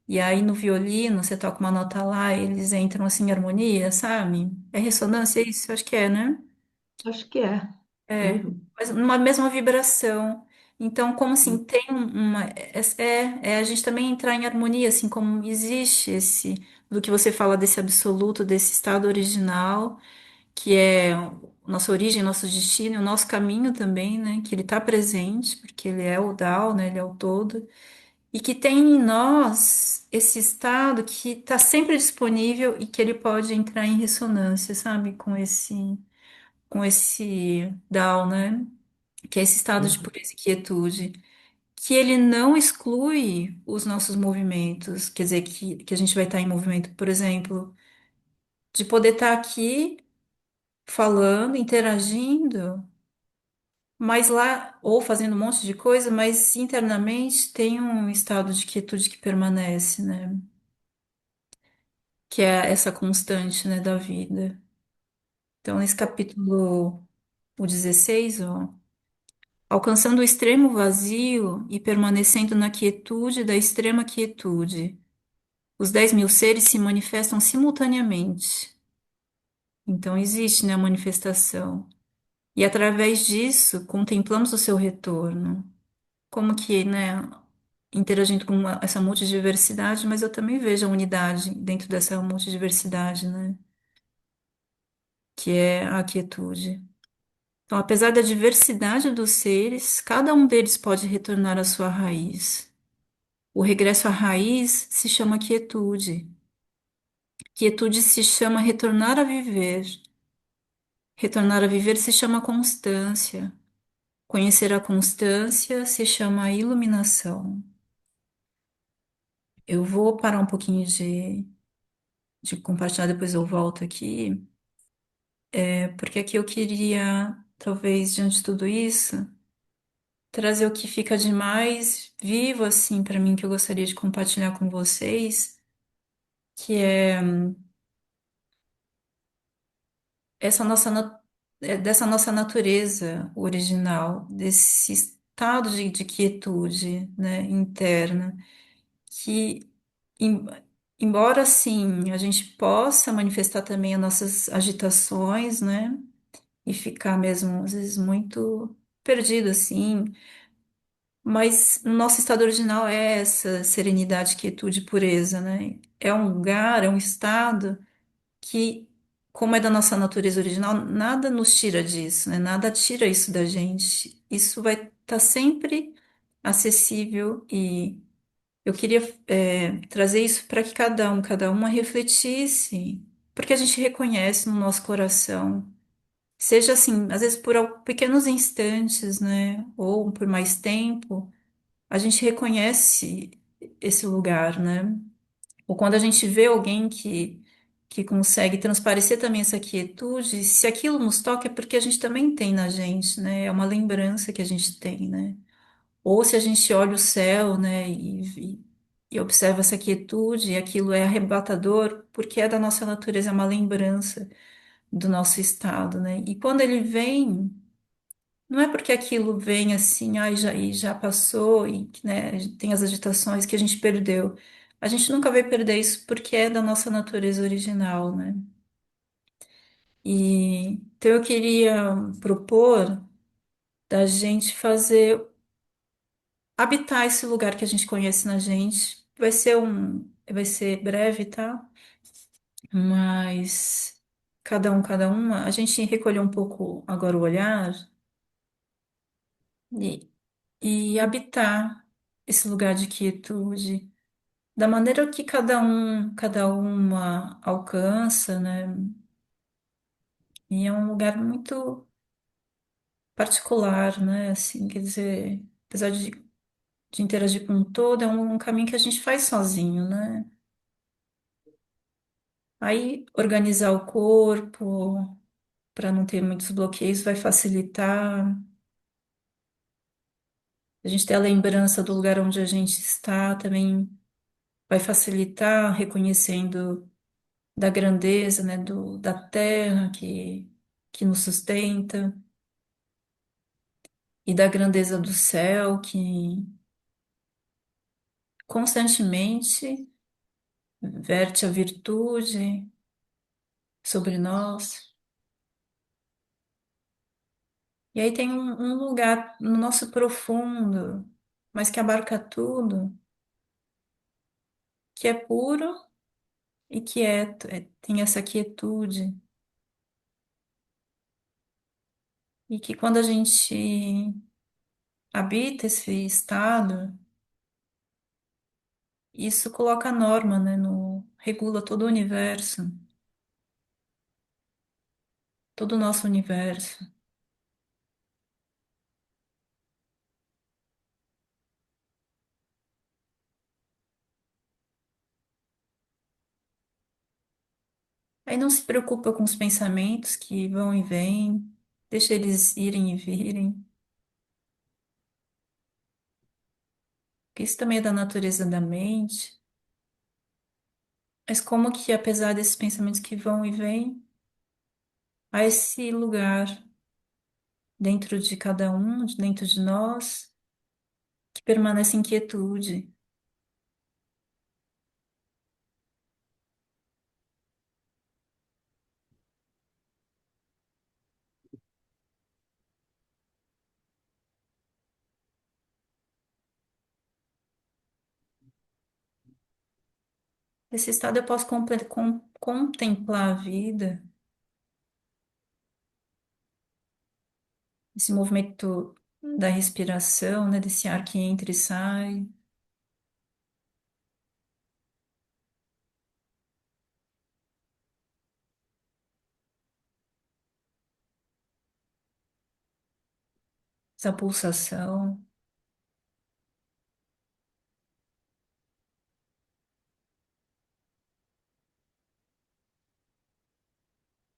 S1: e aí no violino você toca uma nota lá, eles entram assim em harmonia, sabe? É ressonância isso? Eu acho que é, né?
S2: Acho que é.
S1: É,
S2: Uhum,
S1: mas numa mesma vibração. Então, como assim, tem uma. A gente também entrar em harmonia, assim, como existe esse, do que você fala desse absoluto, desse estado original, que é nossa origem, nosso destino, o nosso caminho também, né? Que ele está presente, porque ele é o Tao, né? Ele é o todo. E que tem em nós esse estado que está sempre disponível e que ele pode entrar em ressonância, sabe? Com esse Tao, né? Que é esse estado de
S2: uhum.
S1: pureza e quietude, que ele não exclui os nossos movimentos, quer dizer, que a gente vai estar em movimento, por exemplo, de poder estar aqui falando, interagindo, mas lá, ou fazendo um monte de coisa, mas internamente tem um estado de quietude que permanece, né? Que é essa constante, né, da vida. Então, nesse capítulo, o 16, ó. Alcançando o extremo vazio e permanecendo na quietude da extrema quietude. Os 10.000 seres se manifestam simultaneamente. Então existe, né, a manifestação. E através disso, contemplamos o seu retorno. Como que, né, interagindo com essa multidiversidade, mas eu também vejo a unidade dentro dessa multidiversidade, né, que é a quietude. Então, apesar da diversidade dos seres, cada um deles pode retornar à sua raiz. O regresso à raiz se chama quietude. Quietude se chama retornar a viver. Retornar a viver se chama constância. Conhecer a constância se chama iluminação. Eu vou parar um pouquinho de compartilhar, depois eu volto aqui, porque aqui eu queria, talvez, diante de tudo isso, trazer o que fica de mais vivo, assim, para mim, que eu gostaria de compartilhar com vocês, que é essa dessa nossa natureza original, desse estado de quietude, né, interna, que, em- embora, assim, a gente possa manifestar também as nossas agitações, né, e ficar mesmo, às vezes, muito perdido, assim, mas o nosso estado original é essa serenidade, quietude, pureza, né? É um lugar, é um estado que, como é da nossa natureza original, nada nos tira disso, né? Nada tira isso da gente. Isso vai estar sempre acessível e eu queria trazer isso para que cada uma refletisse, porque a gente reconhece no nosso coração, seja assim, às vezes por pequenos instantes, né? Ou por mais tempo, a gente reconhece esse lugar, né? Ou quando a gente vê alguém que consegue transparecer também essa quietude, se aquilo nos toca é porque a gente também tem na gente, né? É uma lembrança que a gente tem, né? Ou se a gente olha o céu, né, e observa essa quietude, e aquilo é arrebatador, porque é da nossa natureza, é uma lembrança do nosso estado, né? E quando ele vem, não é porque aquilo vem assim, ai, e já passou, e, né, tem as agitações que a gente perdeu. A gente nunca vai perder isso porque é da nossa natureza original, né? E então eu queria propor da gente fazer, habitar esse lugar que a gente conhece na gente. Vai ser breve, tá? Mas cada uma, a gente recolher um pouco agora o olhar e, e habitar esse lugar de quietude da maneira que cada uma alcança, né? E é um lugar muito particular, né? Assim, quer dizer, apesar de interagir com o todo, é um caminho que a gente faz sozinho, né? Aí, organizar o corpo para não ter muitos bloqueios vai facilitar. A gente ter a lembrança do lugar onde a gente está também vai facilitar, reconhecendo da grandeza, né, da terra que nos sustenta e da grandeza do céu que constantemente verte a virtude sobre nós. E aí tem um lugar no nosso profundo, mas que abarca tudo, que é puro e quieto, tem essa quietude. E que quando a gente habita esse estado, isso coloca a norma, né, regula todo o universo, todo o nosso universo. Aí não se preocupa com os pensamentos que vão e vêm, deixa eles irem e virem, porque isso também é da natureza da mente. Mas como que, apesar desses pensamentos que vão e vêm, há esse lugar dentro de cada um, dentro de nós, que permanece em quietude. Nesse estado eu posso contemplar a vida, esse movimento da respiração, né, desse ar que entra e sai, essa pulsação.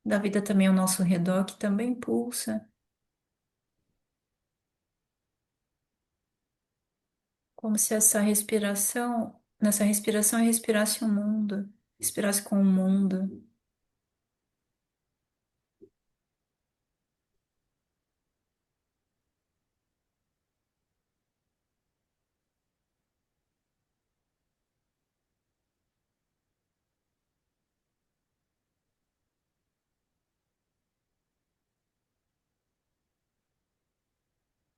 S1: da vida também ao nosso redor, que também pulsa, como se nessa respiração eu respirasse o mundo, respirasse com o mundo.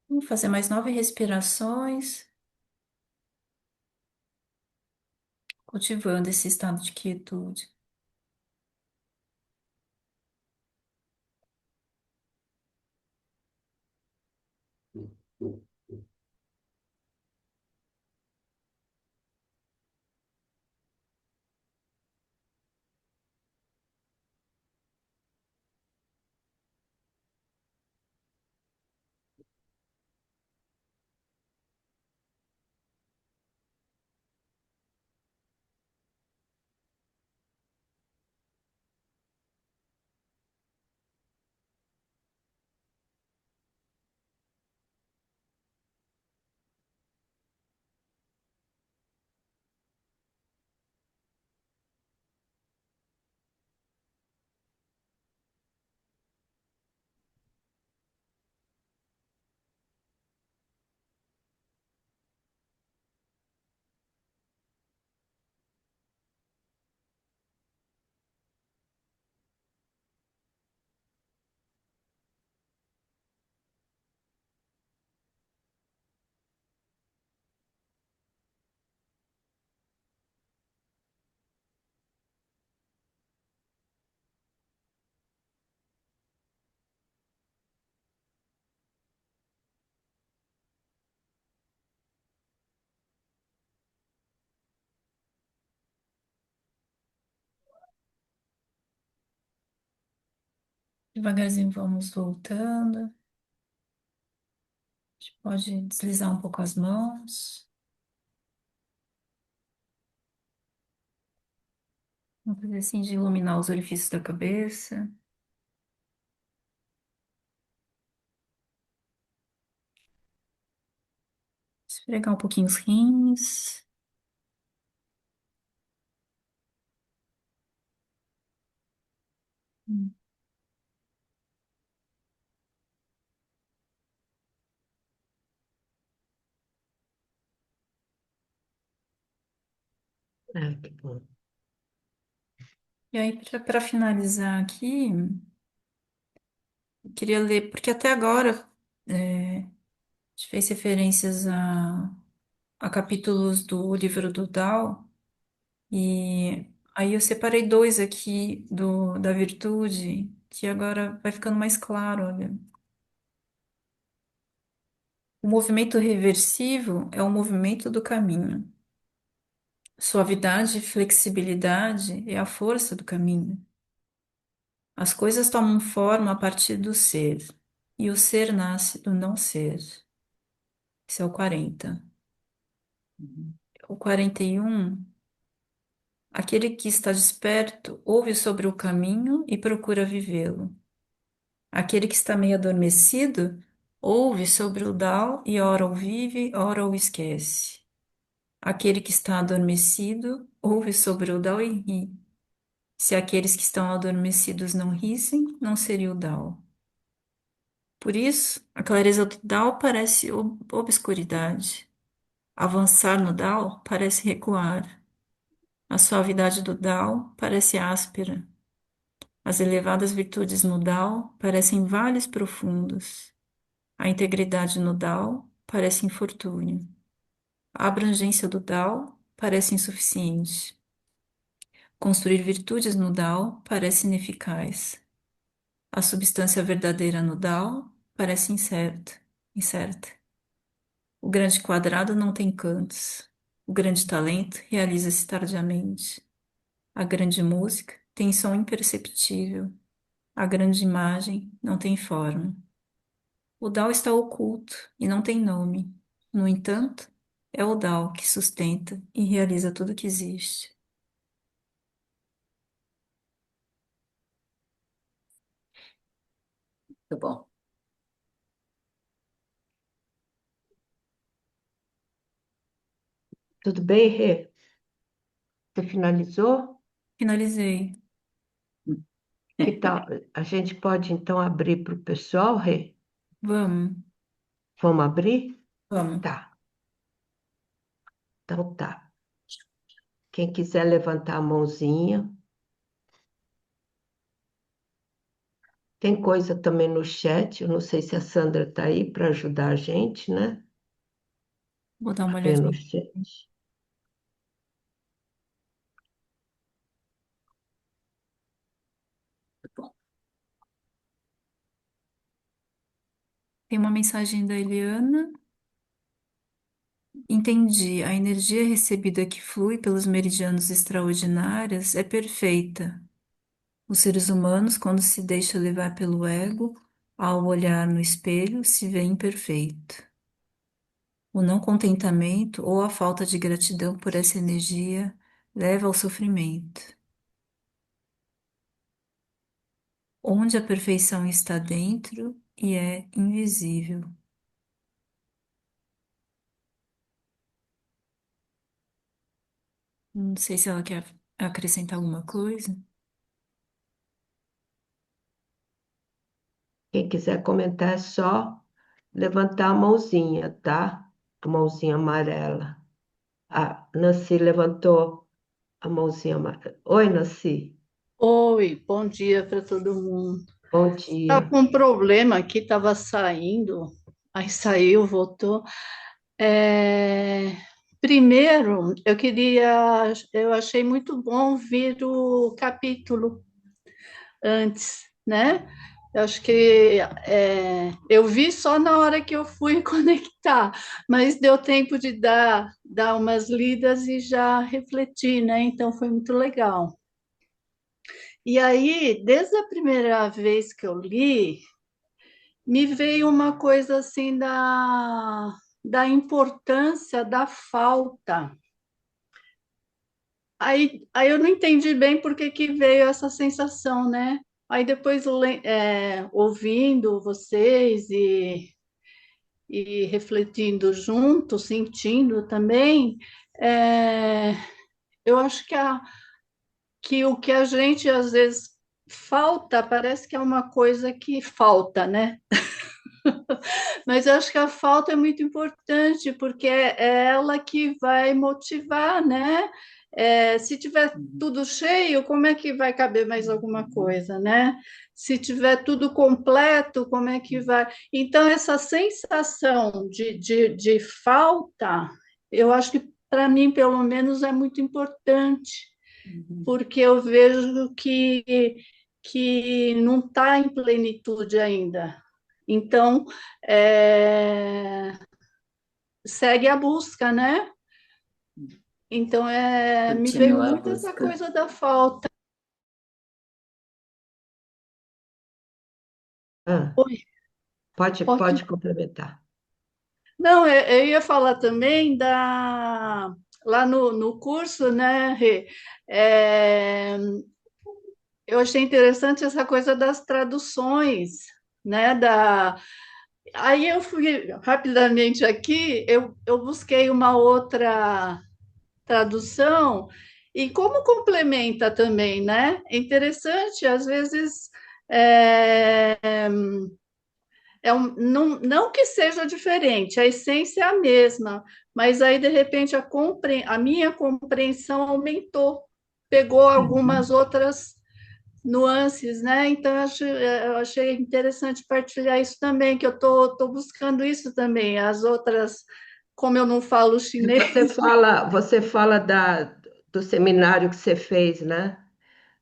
S1: Vamos fazer mais 9 respirações, cultivando esse estado de quietude. Devagarzinho vamos voltando. A gente pode deslizar um pouco as mãos. Uma coisa assim de iluminar os orifícios da cabeça. Esfregar um pouquinho os rins. Hum.
S2: Ah, que bom.
S1: E aí, para finalizar aqui, eu queria ler, porque até agora a gente fez referências a capítulos do livro do Tao, e aí eu separei 2 aqui da virtude, que agora vai ficando mais claro, olha. O movimento reversivo é o movimento do caminho. Suavidade e flexibilidade é a força do caminho. As coisas tomam forma a partir do ser, e o ser nasce do não ser. Esse é o 40. O 41, aquele que está desperto ouve sobre o caminho e procura vivê-lo. Aquele que está meio adormecido ouve sobre o Tao e ora o vive, ora o esquece. Aquele que está adormecido ouve sobre o Tao e ri. Se aqueles que estão adormecidos não rissem, não seria o Tao. Por isso, a clareza do Tao parece obscuridade. Avançar no Tao parece recuar. A suavidade do Tao parece áspera. As elevadas virtudes no Tao parecem vales profundos. A integridade no Tao parece infortúnio. A abrangência do Tao parece insuficiente. Construir virtudes no Tao parece ineficaz. A substância verdadeira no Tao parece incerta. O grande quadrado não tem cantos. O grande talento realiza-se tardiamente. A grande música tem som imperceptível. A grande imagem não tem forma. O Tao está oculto e não tem nome. No entanto, é o Tao que sustenta e realiza tudo que existe. Tá bom.
S2: Tudo bem, Rê? Você finalizou?
S1: Finalizei.
S2: Que tal? A gente pode então abrir para o pessoal, Rê?
S1: Vamos,
S2: Vamos abrir?
S1: vamos.
S2: Tá, então tá. Quem quiser levantar a mãozinha. Tem coisa também no chat, eu não sei se a Sandra está aí para ajudar a gente, né?
S1: Vou dar uma
S2: A ver no
S1: olhadinha.
S2: chat.
S1: Tá bom. Tem uma mensagem da Eliana. Entendi. A energia recebida que flui pelos meridianos extraordinários é perfeita. Os seres humanos, quando se deixam levar pelo ego, ao olhar no espelho, se vê imperfeito. O não contentamento ou a falta de gratidão por essa energia leva ao sofrimento. Onde a perfeição está dentro e é invisível. Não sei se ela quer acrescentar alguma coisa.
S2: Quem quiser comentar é só levantar a mãozinha, tá? A mãozinha amarela. A Nancy levantou a mãozinha amarela. Oi, Nancy.
S5: Oi, bom dia para todo mundo.
S2: Bom
S5: Estava
S2: dia.
S5: com um problema aqui, estava saindo, aí saiu, voltou. É, Primeiro, eu achei muito bom vir o capítulo antes, né? Eu acho que eu vi só na hora que eu fui conectar, mas deu tempo de dar umas lidas e já refletir, né? Então foi muito legal. E aí, desde a primeira vez que eu li, me veio uma coisa assim da importância da falta. Aí eu não entendi bem por que que veio essa sensação, né? Aí depois, ouvindo vocês e refletindo junto, sentindo também, é, eu acho que o que a gente às vezes falta, parece que é uma coisa que falta, né? Mas eu acho que a falta é muito importante, porque é ela que vai motivar, né? Se tiver tudo cheio, como é que vai caber mais alguma coisa, né? Se tiver tudo completo, como é que vai? Então, essa sensação de falta, eu acho que, para mim, pelo menos, é muito importante,
S1: Uhum.
S5: porque eu vejo que não está em plenitude ainda. Então, é, segue a busca, né? Então, me veio
S1: Continua a
S5: muito essa
S1: busca.
S5: coisa da falta.
S2: Ah,
S5: Oi,
S2: pode
S5: pode.
S2: complementar.
S5: Não, eu ia falar também lá no curso, né, Rê? É, eu achei interessante essa coisa das traduções, né? Aí eu fui rapidamente aqui, eu busquei uma outra tradução, e como complementa também, né? É interessante, às vezes é, não que seja diferente, a essência é a mesma, mas aí de repente a minha compreensão aumentou, pegou algumas
S2: Uhum.
S5: outras nuances, né? Então eu achei interessante partilhar isso também, que eu tô buscando isso também, as outras, como eu não falo chinês.
S2: Você fala do seminário que você fez, né?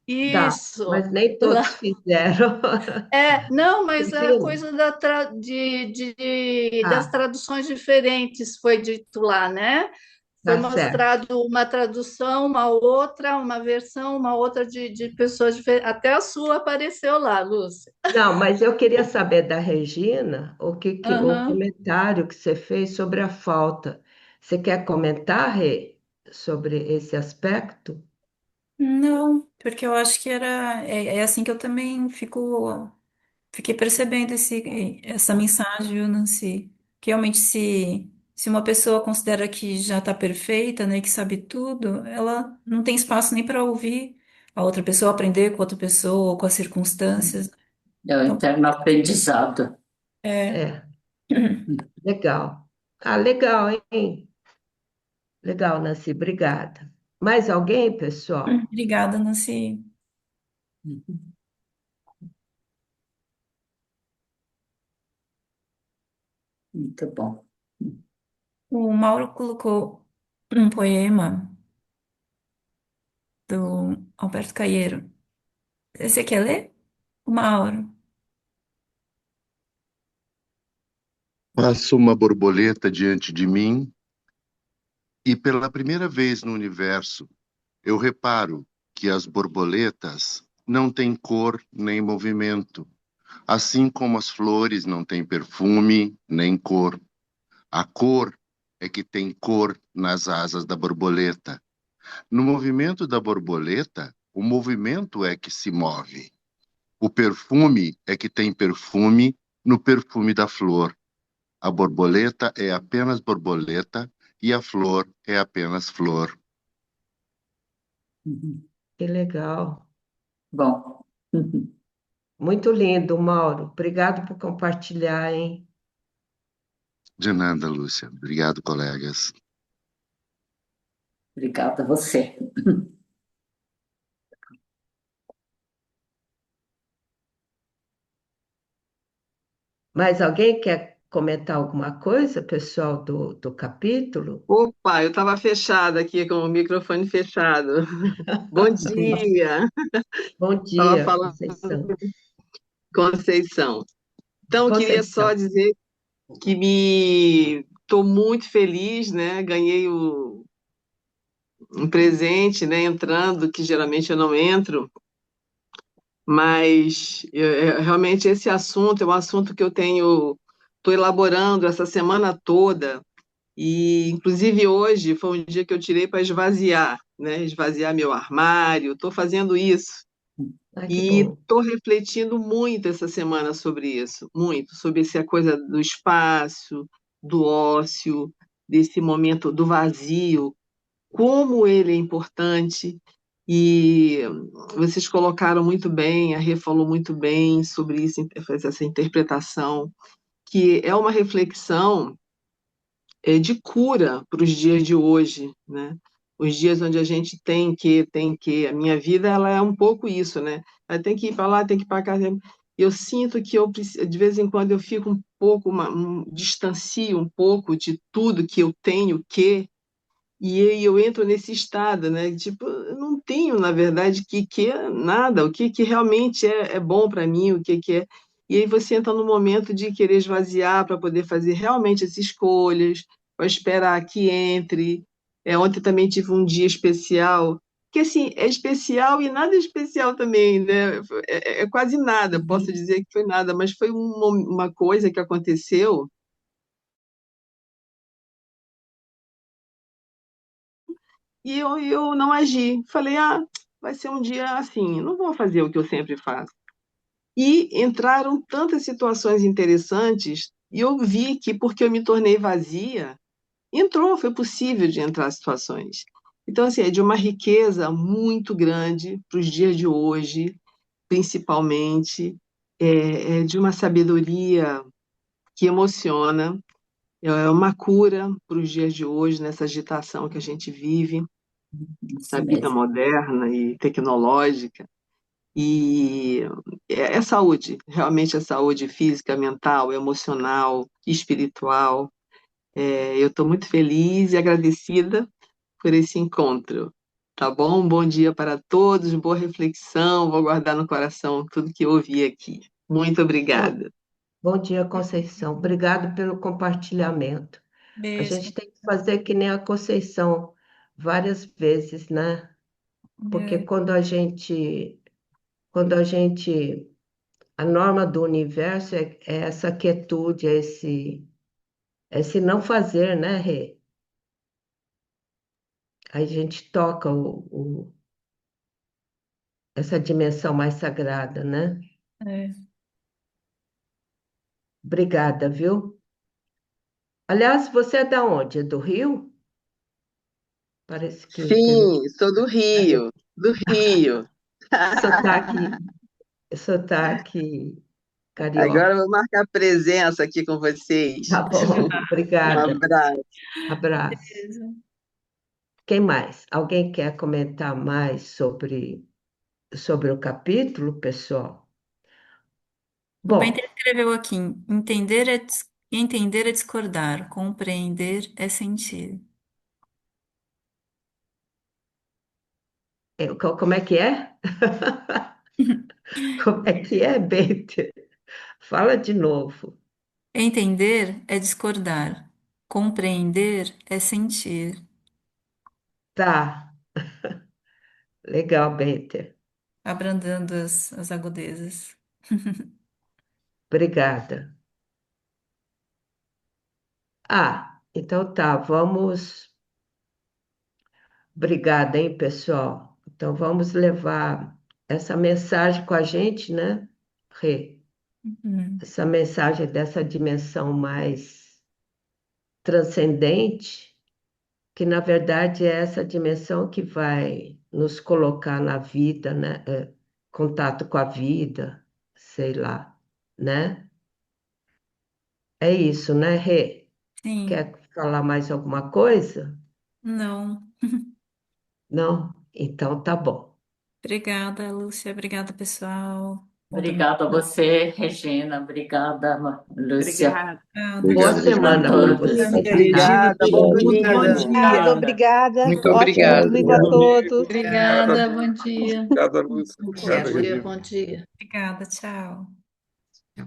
S5: Isso.
S2: Mas nem todos
S5: Lá.
S2: fizeram.
S5: Não,
S2: Você
S5: mas é a
S2: viu?
S5: coisa das
S2: Ah,
S5: traduções diferentes, foi dito lá, né? Foi
S2: tá certo.
S5: mostrado uma tradução, uma outra, uma versão, uma outra de pessoas diferentes. Até a sua apareceu lá, Lúcia.
S2: Não, mas eu queria saber da Regina o
S5: Aham.
S2: comentário que você fez sobre a falta. Você quer comentar, Rê, sobre esse aspecto?
S1: Não, porque eu acho que é assim que eu também fico fiquei percebendo essa mensagem, viu, Nancy? Que realmente se uma pessoa considera que já está perfeita, né, que sabe tudo, ela não tem espaço nem para ouvir a outra pessoa, aprender com outra pessoa ou com as circunstâncias.
S6: É o
S1: Então,
S6: eterno aprendizado.
S1: é.
S2: É, legal. Ah, legal, hein? Legal, Nancy, obrigada. Mais alguém, pessoal?
S1: Obrigada, Nancy.
S6: Muito bom.
S1: O Mauro colocou um poema do Alberto Caeiro. Você quer ler? O Mauro.
S7: Passa uma borboleta diante de mim e pela primeira vez no universo eu reparo que as borboletas não têm cor nem movimento, assim como as flores não têm perfume nem cor. A cor é que tem cor nas asas da borboleta. No movimento da borboleta, o movimento é que se move. O perfume é que tem perfume no perfume da flor. A borboleta é apenas borboleta e a flor é apenas flor.
S2: Que legal.
S6: Bom.
S2: Muito lindo, Mauro. Obrigado por compartilhar, hein?
S7: De nada, Lúcia. Obrigado, colegas.
S6: Obrigada a você.
S2: Mais alguém quer comentar alguma coisa, pessoal, do capítulo?
S8: Opa, eu estava fechada aqui com o microfone fechado. Bom dia,
S2: Bom
S8: estava
S2: dia,
S8: falando
S2: Conceição.
S8: Conceição. Então, eu queria só
S2: Conceição.
S8: dizer que me estou muito feliz, né? Ganhei um presente, né? Entrando, que geralmente eu não entro, mas realmente esse assunto é um assunto que eu estou elaborando essa semana toda. E, inclusive, hoje foi um dia que eu tirei para esvaziar, né? Esvaziar meu armário. Estou fazendo isso.
S2: Ai, que
S8: E
S2: bom.
S8: estou refletindo muito essa semana sobre isso, muito, sobre essa coisa do espaço, do ócio, desse momento do vazio, como ele é importante. E vocês colocaram muito bem, a Rê falou muito bem sobre isso, fez essa interpretação, que é uma reflexão de cura para os dias de hoje, né? Os dias onde a gente a minha vida ela é um pouco isso, né? Ela tem que ir para lá, tem que ir para cá. Eu sinto que de vez em quando eu fico um pouco, distancio um pouco de tudo que eu tenho e aí eu entro nesse estado, né? Tipo, eu não tenho, na verdade, que é nada, o que realmente é bom para mim, o que é. E aí você entra no momento de querer esvaziar para poder fazer realmente as escolhas, para esperar que entre. Ontem também tive um dia especial, que assim, é especial e nada especial também, né? É quase nada, posso dizer que foi nada, mas foi uma coisa que aconteceu e eu não agi. Falei, vai ser um dia assim, não vou fazer o que eu sempre faço. E entraram tantas situações interessantes, e eu vi que, porque eu me tornei vazia, foi possível de entrar situações. Então, assim, é de uma riqueza muito grande para os dias de hoje, principalmente, é de uma sabedoria que emociona, é uma cura para os dias de hoje, nessa agitação que a gente vive, na
S6: Isso
S8: vida
S6: mesmo.
S8: moderna e tecnológica. E é saúde, realmente é saúde física, mental, emocional, espiritual. Eu estou muito feliz e agradecida por esse encontro. Tá bom? Bom dia para todos, boa reflexão. Vou guardar no coração tudo que eu ouvi aqui. Muito
S2: Bom,
S8: obrigada.
S2: bom dia, Conceição. Obrigado pelo compartilhamento. A
S1: Beijo.
S2: gente tem que fazer que nem a Conceição várias vezes, né? Porque
S1: É,
S2: a norma do universo é essa quietude, esse não fazer, né, Rê? Aí a gente toca essa dimensão mais sagrada, né?
S1: é.
S2: Obrigada, viu? Aliás, você é da onde? É do Rio? Parece que tem
S8: Sim, sou do Rio, do Rio.
S2: sotaque, sotaque
S8: Agora eu
S2: carioca.
S8: vou marcar presença aqui com vocês.
S2: Tá bom,
S8: Um
S2: obrigada.
S8: abraço.
S2: Abraço.
S1: Beleza.
S2: Quem mais? Alguém quer comentar mais sobre o capítulo, pessoal?
S1: O Benter
S2: Bom,
S1: escreveu aqui: entender é discordar, compreender é sentir.
S2: como é que é? Como é que é, Bente? Fala de novo.
S1: Entender é discordar, compreender é sentir.
S2: Tá, legal, Bente.
S1: Abrandando as agudezas.
S2: Obrigada. Então tá, vamos. Obrigada, hein, pessoal? Então vamos levar essa mensagem com a gente, né, Rê?
S1: Uhum.
S2: Essa mensagem dessa dimensão mais transcendente, que na verdade é essa dimensão que vai nos colocar na vida, né? Contato com a vida, sei lá, né? É isso, né, Rê?
S1: Sim,
S2: Quer falar mais alguma coisa?
S1: não.
S2: Não? Então tá bom.
S1: Obrigada, Lúcia. Obrigada, pessoal. Bom domingo.
S6: Obrigada a você, Regina. Obrigada, Lúcia.
S2: Obrigada.
S1: Obrigada.
S2: Boa
S7: Obrigado,
S6: A
S7: Regina.
S2: semana para
S6: todos.
S2: você, tá?
S8: Obrigada, bom
S3: Bom
S8: domingo.
S3: dia.
S9: Obrigada.
S7: Muito
S9: Ótimo
S7: obrigado.
S9: domingo a
S7: Bom domingo.
S9: todos.
S5: Obrigada, bom dia.
S7: Obrigada, Lúcia.
S5: Bom
S7: Obrigada,
S5: dia,
S7: Regina.
S5: bom dia.
S1: Obrigada, tchau.
S9: Tchau.